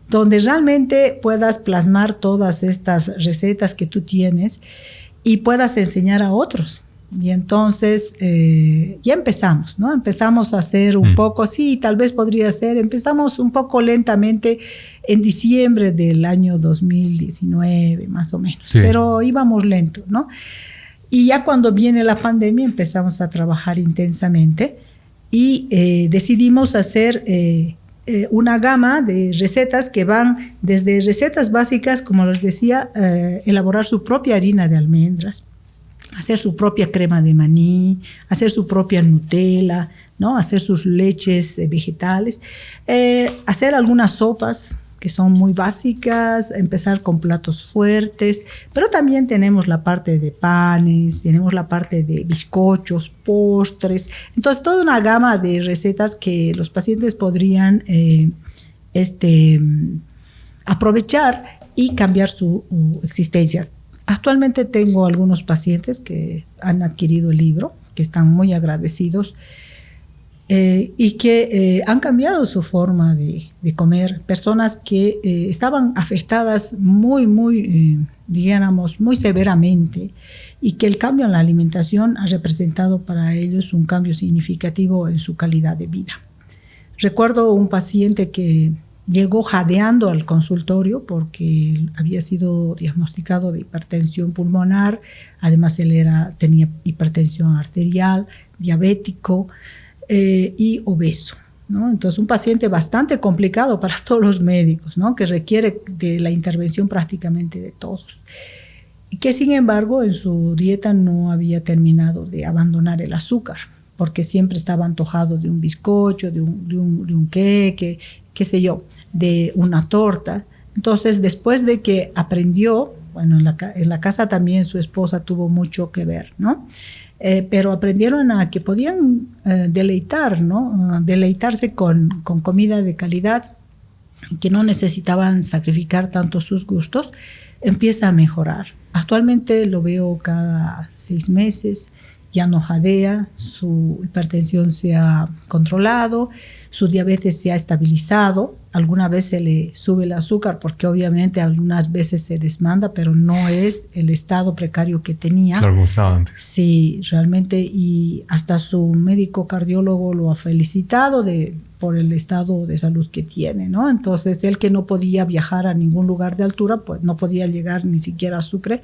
S2: donde realmente puedas plasmar todas estas recetas que tú tienes y puedas enseñar a otros. Y entonces ya empezamos, ¿no? Empezamos a hacer un poco, sí, tal vez podría ser, empezamos un poco lentamente en diciembre del año 2019, más o menos, sí. Pero íbamos lento, ¿no? Y ya cuando viene la pandemia empezamos a trabajar intensamente y decidimos hacer una gama de recetas que van desde recetas básicas, como les decía, elaborar su propia harina de almendras, hacer su propia crema de maní, hacer su propia Nutella, ¿no? Hacer sus leches vegetales, hacer algunas sopas que son muy básicas, empezar con platos fuertes, pero también tenemos la parte de panes, tenemos la parte de bizcochos, postres, entonces toda una gama de recetas que los pacientes podrían aprovechar y cambiar su existencia. Actualmente tengo algunos pacientes que han adquirido el libro, que están muy agradecidos y que han cambiado su forma de comer. Personas que estaban afectadas digamos, muy severamente y que el cambio en la alimentación ha representado para ellos un cambio significativo en su calidad de vida. Recuerdo un paciente que llegó jadeando al consultorio porque había sido diagnosticado de hipertensión pulmonar, además él tenía hipertensión arterial, diabético y obeso, ¿no? Entonces un paciente bastante complicado para todos los médicos, ¿no? Que requiere de la intervención prácticamente de todos. Y que sin embargo en su dieta no había terminado de abandonar el azúcar, porque siempre estaba antojado de un bizcocho, de un queque, qué sé yo, de una torta. Entonces, después de que aprendió, bueno, en la casa también su esposa tuvo mucho que ver, ¿no? Pero aprendieron a que podían deleitar, ¿no? Deleitarse con comida de calidad, que no necesitaban sacrificar tanto sus gustos, empieza a mejorar. Actualmente lo veo cada 6 meses, ya no jadea, su hipertensión se ha controlado, su diabetes se ha estabilizado. Alguna vez se le sube el azúcar porque obviamente algunas veces se desmanda, pero no es el estado precario que tenía.
S1: Claro, como estaba antes.
S2: Sí, realmente, y hasta su médico cardiólogo lo ha felicitado por el estado de salud que tiene, ¿no? Entonces, él que no podía viajar a ningún lugar de altura, pues no podía llegar ni siquiera a Sucre.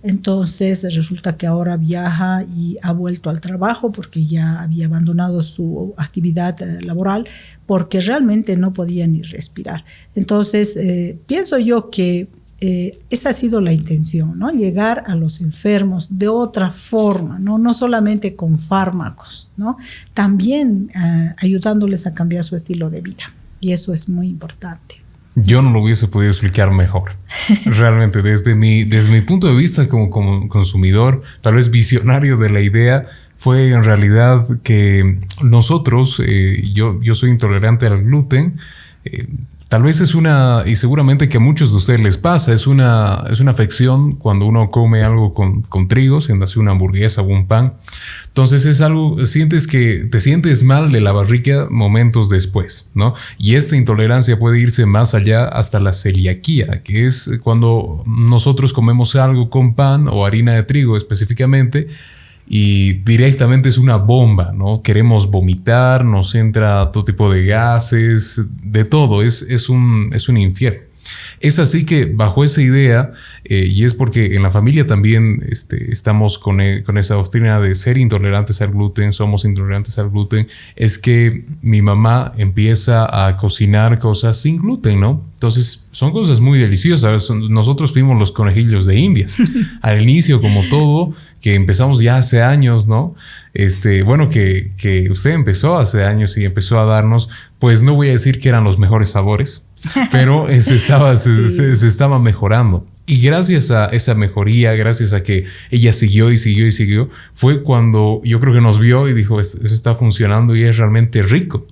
S2: Entonces resulta que ahora viaja y ha vuelto al trabajo porque ya había abandonado su actividad laboral porque realmente no podía ni respirar. Entonces pienso yo que esa ha sido la intención, ¿no? Llegar a los enfermos de otra forma, no solamente con fármacos, ¿no? También ayudándoles a cambiar su estilo de vida, y eso es muy importante.
S1: Yo no lo hubiese podido explicar mejor. Realmente, desde mi punto de vista como consumidor, tal vez visionario de la idea, fue en realidad que nosotros, yo soy intolerante al gluten, tal vez y seguramente que a muchos de ustedes les pasa, es una afección cuando uno come algo con trigo, siendo así una hamburguesa o un pan. Entonces es algo, te sientes mal de la barriga momentos después, ¿no? Y esta intolerancia puede irse más allá hasta la celiaquía, que es cuando nosotros comemos algo con pan o harina de trigo específicamente, y directamente es una bomba, ¿no? Queremos vomitar, nos entra todo tipo de gases, de todo, es un infierno. Es así que bajo esa idea, y es porque en la familia también estamos con esa doctrina de ser intolerantes al gluten, somos intolerantes al gluten, es que mi mamá empieza a cocinar cosas sin gluten, ¿no? Entonces son cosas muy deliciosas. Nosotros fuimos los conejillos de Indias. Al inicio, como todo, que empezamos ya hace años, ¿no? Bueno, que usted empezó hace años y empezó a darnos, pues no voy a decir que eran los mejores sabores, pero se estaba mejorando. Y gracias a esa mejoría, gracias a que ella siguió y siguió y siguió, fue cuando yo creo que nos vio y dijo, eso está funcionando y es realmente rico.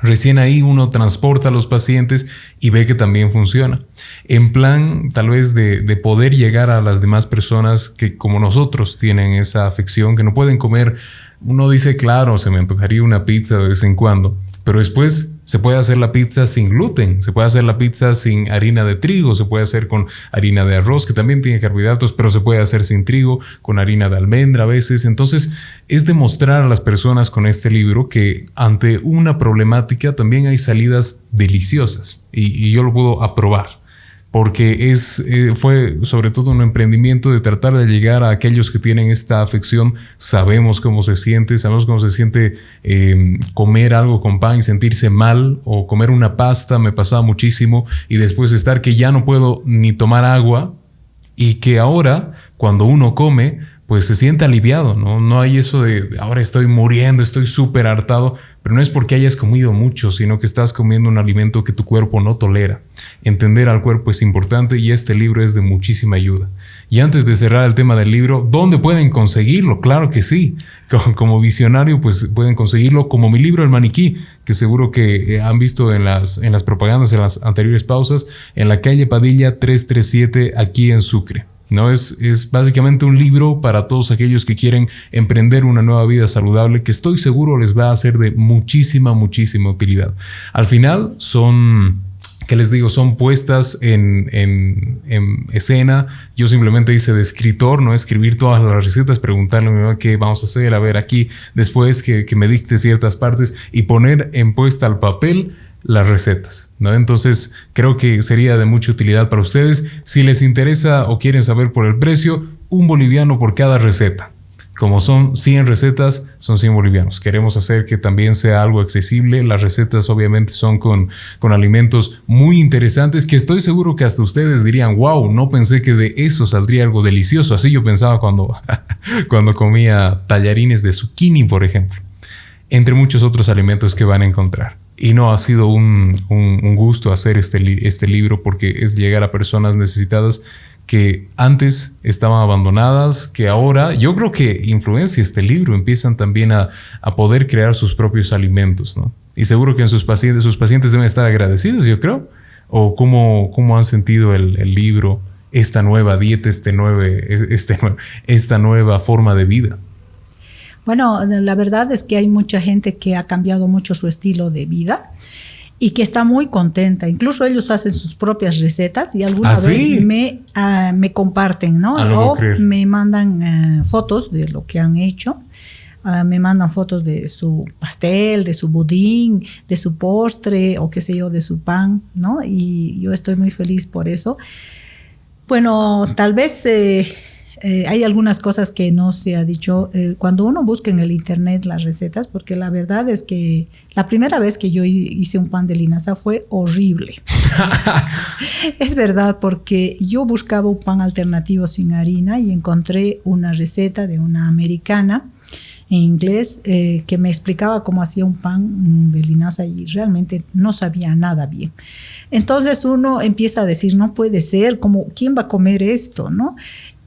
S1: Recién ahí uno transporta a los pacientes y ve que también funciona. En plan, tal vez de poder llegar a las demás personas que como nosotros tienen esa afección, que no pueden comer. Uno dice, claro, se me antojaría una pizza de vez en cuando, pero después Se puede hacer la pizza sin gluten, se puede hacer la pizza sin harina de trigo, se puede hacer con harina de arroz, que también tiene carbohidratos, pero se puede hacer sin trigo, con harina de almendra a veces. Entonces, es demostrar a las personas con este libro que ante una problemática también hay salidas deliciosas y yo lo puedo aprobar. Porque fue sobre todo un emprendimiento de tratar de llegar a aquellos que tienen esta afección. Sabemos cómo se siente comer algo con pan y sentirse mal, o comer una pasta, me pasaba muchísimo, y después estar que ya no puedo ni tomar agua, y que ahora cuando uno come pues se siente aliviado, ¿no? No hay eso de ahora estoy muriendo, estoy súper hartado, pero no es porque hayas comido mucho, sino que estás comiendo un alimento que tu cuerpo no tolera. Entender al cuerpo es importante y este libro es de muchísima ayuda. Y antes de cerrar el tema del libro, ¿dónde pueden conseguirlo? Claro que sí. Como visionario, pues pueden conseguirlo como mi libro El Maniquí, que seguro que han visto en las propagandas, en las anteriores pausas, en la calle Padilla 337 aquí en Sucre. ¿No? Es básicamente un libro para todos aquellos que quieren emprender una nueva vida saludable, que estoy seguro les va a ser de muchísima utilidad. Al final son, ¿qué les digo? Son puestas en escena. Yo simplemente hice de escritor, ¿no? Escribir todas las recetas, preguntarle a mi mamá qué vamos a hacer, a ver aquí, después que me dicte ciertas partes y poner en puesta al papel las recetas, ¿no? Entonces creo que sería de mucha utilidad para ustedes. Si les interesa o quieren saber por el precio, 1 boliviano por cada receta. Como son 100 recetas, son 100 bolivianos. Queremos hacer que también sea algo accesible. Las recetas obviamente son con alimentos muy interesantes que estoy seguro que hasta ustedes dirían, wow, no pensé que de eso saldría algo delicioso. Así yo pensaba cuando comía tallarines de zucchini, por ejemplo. Entre muchos otros alimentos que van a encontrar. Y no, ha sido un gusto hacer este libro, porque es llegar a personas necesitadas que antes estaban abandonadas, que ahora yo creo que influencia este libro, empiezan también a poder crear sus propios alimentos, ¿no? Y seguro que en sus pacientes deben estar agradecidos, yo creo. O cómo han sentido el libro, esta nueva dieta, esta nueva forma de vida.
S2: Bueno, la verdad es que hay mucha gente que ha cambiado mucho su estilo de vida y que está muy contenta. Incluso ellos hacen sus propias recetas y alguna vez me comparten, ¿no? O me mandan fotos de lo que han hecho. Me mandan fotos de su pastel, de su budín, de su postre o qué sé yo, de su pan, ¿no? Y yo estoy muy feliz por eso. Bueno, tal vez... hay algunas cosas que no se ha dicho cuando uno busca en el internet las recetas, porque la verdad es que la primera vez que yo hice un pan de linaza fue horrible. Es verdad, porque yo buscaba un pan alternativo sin harina y encontré una receta de una americana en inglés que me explicaba cómo hacía un pan de linaza y realmente no sabía nada bien. Entonces uno empieza a decir, no puede ser, ¿quién va a comer esto, no?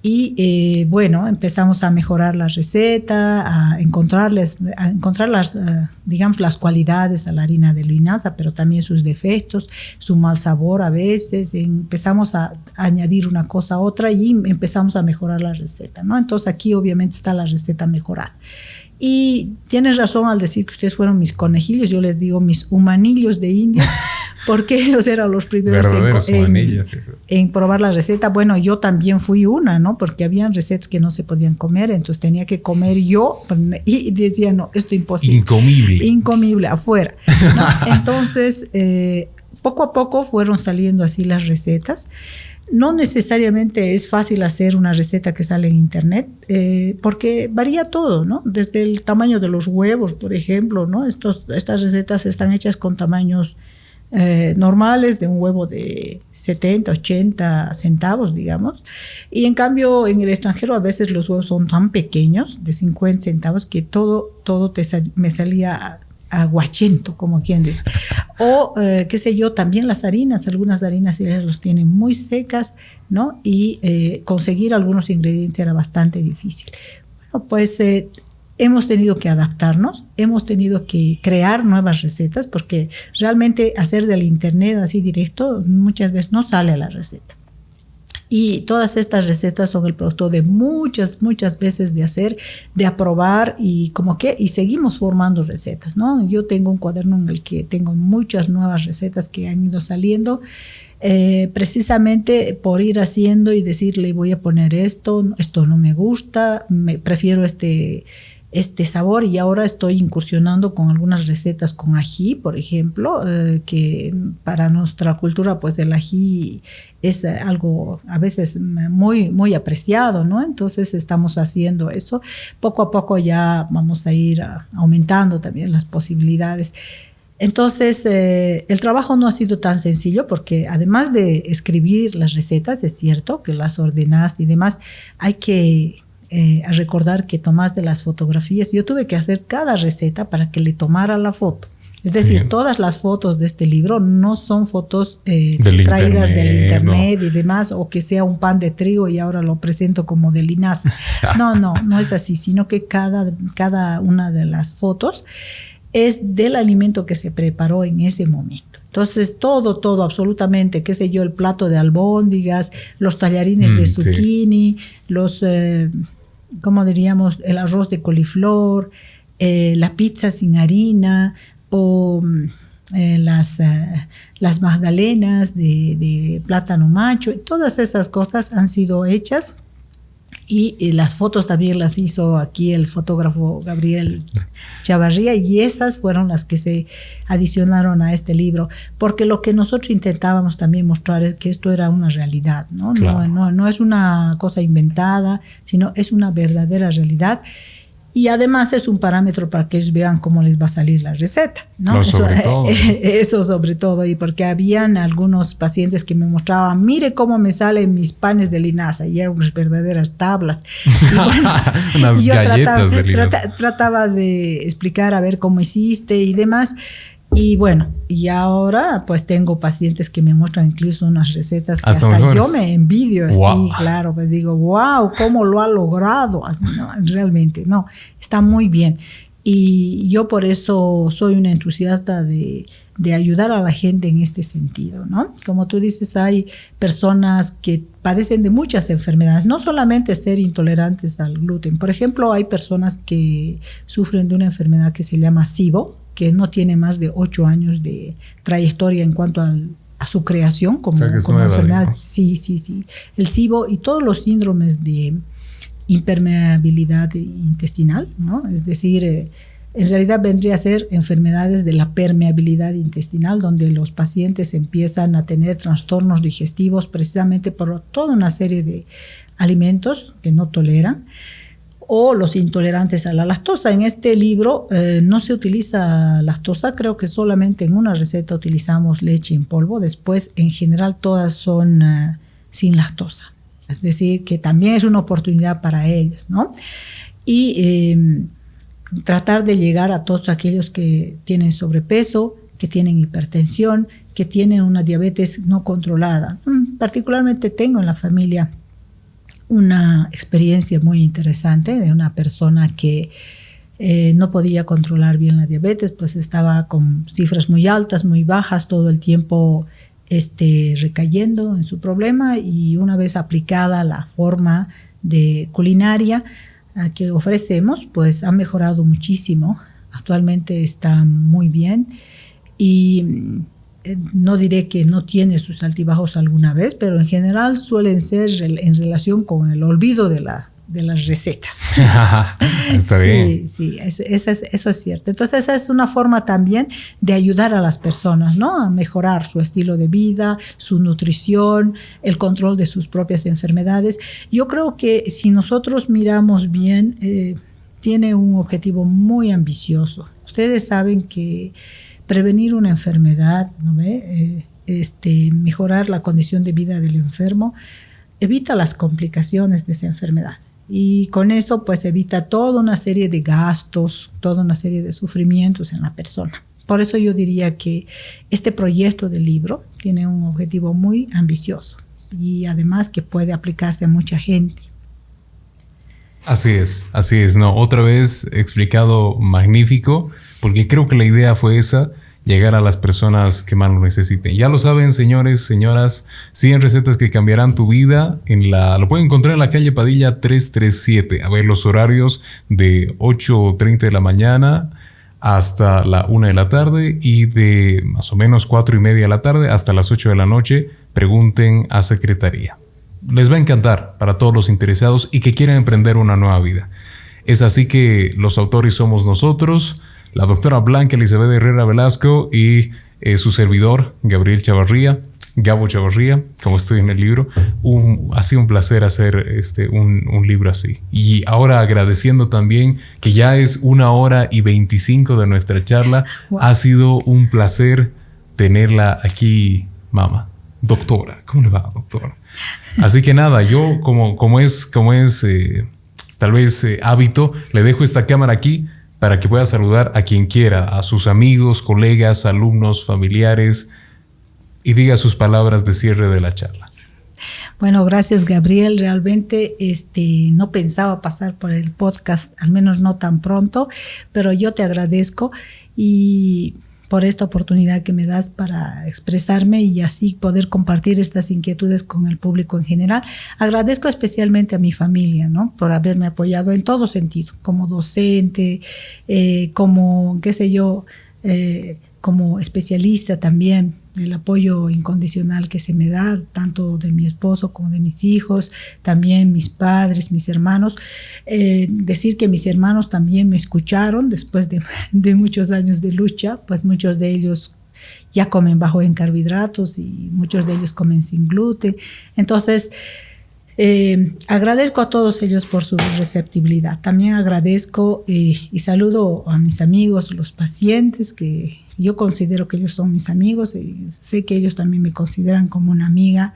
S2: Y bueno, empezamos a mejorar la receta, a encontrar digamos, las cualidades a la harina de linaza, pero también sus defectos, su mal sabor a veces. Empezamos a añadir una cosa a otra y empezamos a mejorar la receta, ¿no? Entonces aquí obviamente está la receta mejorada. Y tienes razón al decir que ustedes fueron mis conejillos, yo les digo mis humanillos de India, porque ellos eran los primeros en probar la receta. Bueno, yo también fui una, ¿no? Porque habían recetas que no se podían comer, entonces tenía que comer yo y decía, no, esto es imposible. Incomible, afuera, ¿no? Entonces, poco a poco fueron saliendo así las recetas. No necesariamente es fácil hacer una receta que sale en internet, porque varía todo, ¿no? Desde el tamaño de los huevos, por ejemplo, ¿no? Estas recetas están hechas con tamaños normales, de un huevo de 70, 80 centavos, digamos. Y en cambio, en el extranjero a veces los huevos son tan pequeños, de 50 centavos, que todo me salía aguachento, como quien dice. O, qué sé yo, también las harinas, algunas harinas los tienen muy secas, ¿no? Y conseguir algunos ingredientes era bastante difícil. Bueno, pues hemos tenido que adaptarnos, hemos tenido que crear nuevas recetas, porque realmente hacer del internet así directo muchas veces no sale a la receta. Y todas estas recetas son el producto de muchas veces de hacer, de aprobar y y seguimos formando recetas, ¿no? Yo tengo un cuaderno en el que tengo muchas nuevas recetas que han ido saliendo, precisamente por ir haciendo y decirle voy a poner esto no me gusta, prefiero este sabor, y ahora estoy incursionando con algunas recetas con ají, por ejemplo, que para nuestra cultura pues el ají es algo a veces muy apreciado, ¿no? Entonces estamos haciendo eso. Poco a poco ya vamos a ir aumentando también las posibilidades. Entonces, el trabajo no ha sido tan sencillo porque además de escribir las recetas, es cierto que las ordenaste y demás, hay que recordar que tomaste las fotografías. Yo tuve que hacer cada receta para que le tomara la foto. Es decir, todas las fotos de este libro no son fotos traídas del internet y demás, o que sea un pan de trigo y ahora lo presento como de linaza. No es así, sino que cada una de las fotos es del alimento que se preparó en ese momento. Entonces, todo, absolutamente, qué sé yo, el plato de albóndigas, los tallarines de zucchini, los, ¿cómo diríamos?, el arroz de coliflor, la pizza sin harina, o las magdalenas de plátano macho. Todas esas cosas han sido hechas. Y las fotos también las hizo aquí el fotógrafo Gabriel Chavarría, y esas fueron las que se adicionaron a este libro, porque lo que nosotros intentábamos también mostrar es que esto era una realidad, ¿no? Claro. No es una cosa inventada, sino es una verdadera realidad. Y además es un parámetro para que ellos vean cómo les va a salir la receta, ¿no? Eso sobre todo, y porque habían algunos pacientes que me mostraban, mire cómo me salen mis panes de linaza, y eran unas verdaderas tablas. Y bueno, unas galletas de linaza. Trataba de explicar a ver cómo hiciste y demás. Y bueno, y ahora pues tengo pacientes que me muestran incluso unas recetas que hasta yo me envidio así, wow. Claro, pues digo, wow, ¿cómo lo ha logrado? No, realmente, no, está muy bien. Y yo por eso soy una entusiasta de ayudar a la gente en este sentido, ¿no? Como tú dices, hay personas que padecen de muchas enfermedades, no solamente ser intolerantes al gluten. Por ejemplo, hay personas que sufren de una enfermedad que se llama SIBO, que no tiene más de 8 años de trayectoria en cuanto a su creación como enfermedad. Sí. El SIBO y todos los síndromes de impermeabilidad intestinal, ¿no? Es decir, en realidad vendría a ser enfermedades de la permeabilidad intestinal, donde los pacientes empiezan a tener trastornos digestivos precisamente por toda una serie de alimentos que no toleran, o los intolerantes a la lactosa. En este libro no se utiliza lactosa, creo que solamente en una receta utilizamos leche en polvo. Después, en general, todas son sin lactosa. Es decir, que también es una oportunidad para ellos, ¿no? Y tratar de llegar a todos aquellos que tienen sobrepeso, que tienen hipertensión, que tienen una diabetes no controlada. Particularmente tengo en la familia una experiencia muy interesante de una persona que no podía controlar bien la diabetes, pues estaba con cifras muy altas, muy bajas, todo el tiempo recayendo en su problema, y una vez aplicada la forma de culinaria que ofrecemos, pues ha mejorado muchísimo. Actualmente está muy bien, y no diré que no tiene sus altibajos alguna vez, pero en general suelen ser en relación con el olvido de las recetas.
S1: Está bien.
S2: Sí, eso es cierto. Entonces esa es una forma también de ayudar a las personas, ¿no? A mejorar su estilo de vida, su nutrición, el control de sus propias enfermedades. Yo creo que si nosotros miramos bien, tiene un objetivo muy ambicioso. Ustedes saben que prevenir una enfermedad, ¿no ve? Mejorar la condición de vida del enfermo, evita las complicaciones de esa enfermedad. Y con eso pues evita toda una serie de gastos, toda una serie de sufrimientos en la persona. Por eso yo diría que este proyecto de libro tiene un objetivo muy ambicioso, y además que puede aplicarse a mucha gente.
S1: Así es. No, otra vez explicado magnífico, porque creo que la idea fue esa. llegar a las personas que más lo necesiten. Ya lo saben, señores, señoras, 100 recetas que cambiarán tu vida. Lo pueden encontrar en la calle Padilla 337. A ver, los horarios de 8:30 de la mañana hasta la 1 de la tarde y de más o menos 4:30 de la tarde hasta las 8 de la noche. Pregunten a secretaría. Les va a encantar para todos los interesados y que quieran emprender una nueva vida. Es así que los autores somos nosotros, la doctora Blanca Elizabeth Herrera Velasco y su servidor, Gabriel Chavarría, Gabo Chavarría, como estoy en el libro. Ha sido un placer hacer un libro así. Y ahora agradeciendo también que ya es 1:25 de nuestra charla. Wow. Ha sido un placer tenerla aquí, mamá. Doctora, ¿cómo le va, doctora? Así que nada, yo como es tal vez hábito, le dejo esta cámara aquí para que pueda saludar a quien quiera, a sus amigos, colegas, alumnos, familiares, y diga sus palabras de cierre de la charla.
S2: Bueno, gracias, Gabriel. Realmente no pensaba pasar por el podcast, al menos no tan pronto, pero yo te agradezco y por esta oportunidad que me das para expresarme y así poder compartir estas inquietudes con el público en general. Agradezco especialmente a mi familia, ¿no? Por haberme apoyado en todo sentido, como docente, como, qué sé yo, como especialista también, el apoyo incondicional que se me da, tanto de mi esposo como de mis hijos, también mis padres, mis hermanos. Decir que mis hermanos también me escucharon después de muchos años de lucha, pues muchos de ellos ya comen bajo en carbohidratos y muchos de ellos comen sin gluten. Entonces, agradezco a todos ellos por su receptibilidad. También agradezco y saludo a mis amigos, los pacientes, que yo considero que ellos son mis amigos y sé que ellos también me consideran como una amiga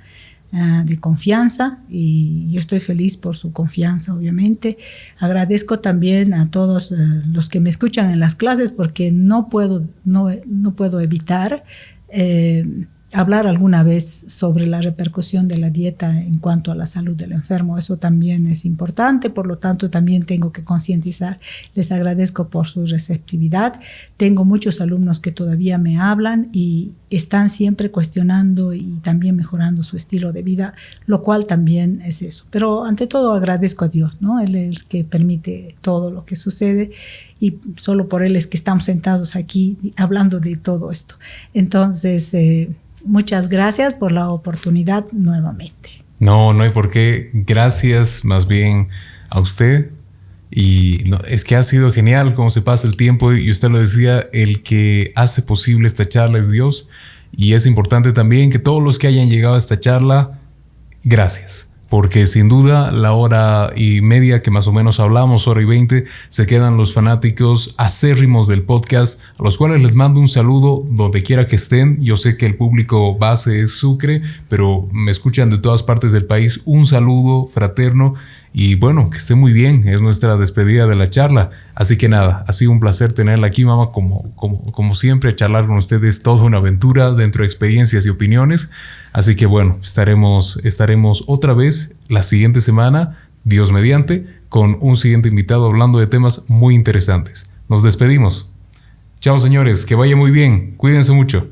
S2: de confianza y yo estoy feliz por su confianza, obviamente. Agradezco también a todos los que me escuchan en las clases porque no puedo evitar hablar alguna vez sobre la repercusión de la dieta en cuanto a la salud del enfermo. Eso también es importante, por lo tanto también tengo que concientizar. Les agradezco por su receptividad. Tengo muchos alumnos que todavía me hablan y están siempre cuestionando y también mejorando su estilo de vida, lo cual también es eso. Pero ante todo agradezco a Dios, ¿no? Él es el que permite todo lo que sucede y solo por Él es que estamos sentados aquí hablando de todo esto. Entonces, muchas gracias por la oportunidad nuevamente.
S1: No hay por qué. Gracias más bien a usted. Y es que ha sido genial cómo se pasa el tiempo. Y usted lo decía, el que hace posible esta charla es Dios. Y es importante también que todos los que hayan llegado a esta charla, gracias. Porque sin duda la 1:30 que más o menos hablamos, 1:20, se quedan los fanáticos acérrimos del podcast, a los cuales les mando un saludo donde quiera que estén. Yo sé que el público base es Sucre, pero me escuchan de todas partes del país. Un saludo fraterno y bueno, que esté muy bien. Es nuestra despedida de la charla. Así que nada, ha sido un placer tenerla aquí, mamá, como siempre, charlar con ustedes, toda una aventura dentro de experiencias y opiniones. Así que bueno, estaremos otra vez la siguiente semana, Dios mediante, con un siguiente invitado hablando de temas muy interesantes. Nos despedimos. Chao, señores, que vaya muy bien. Cuídense mucho.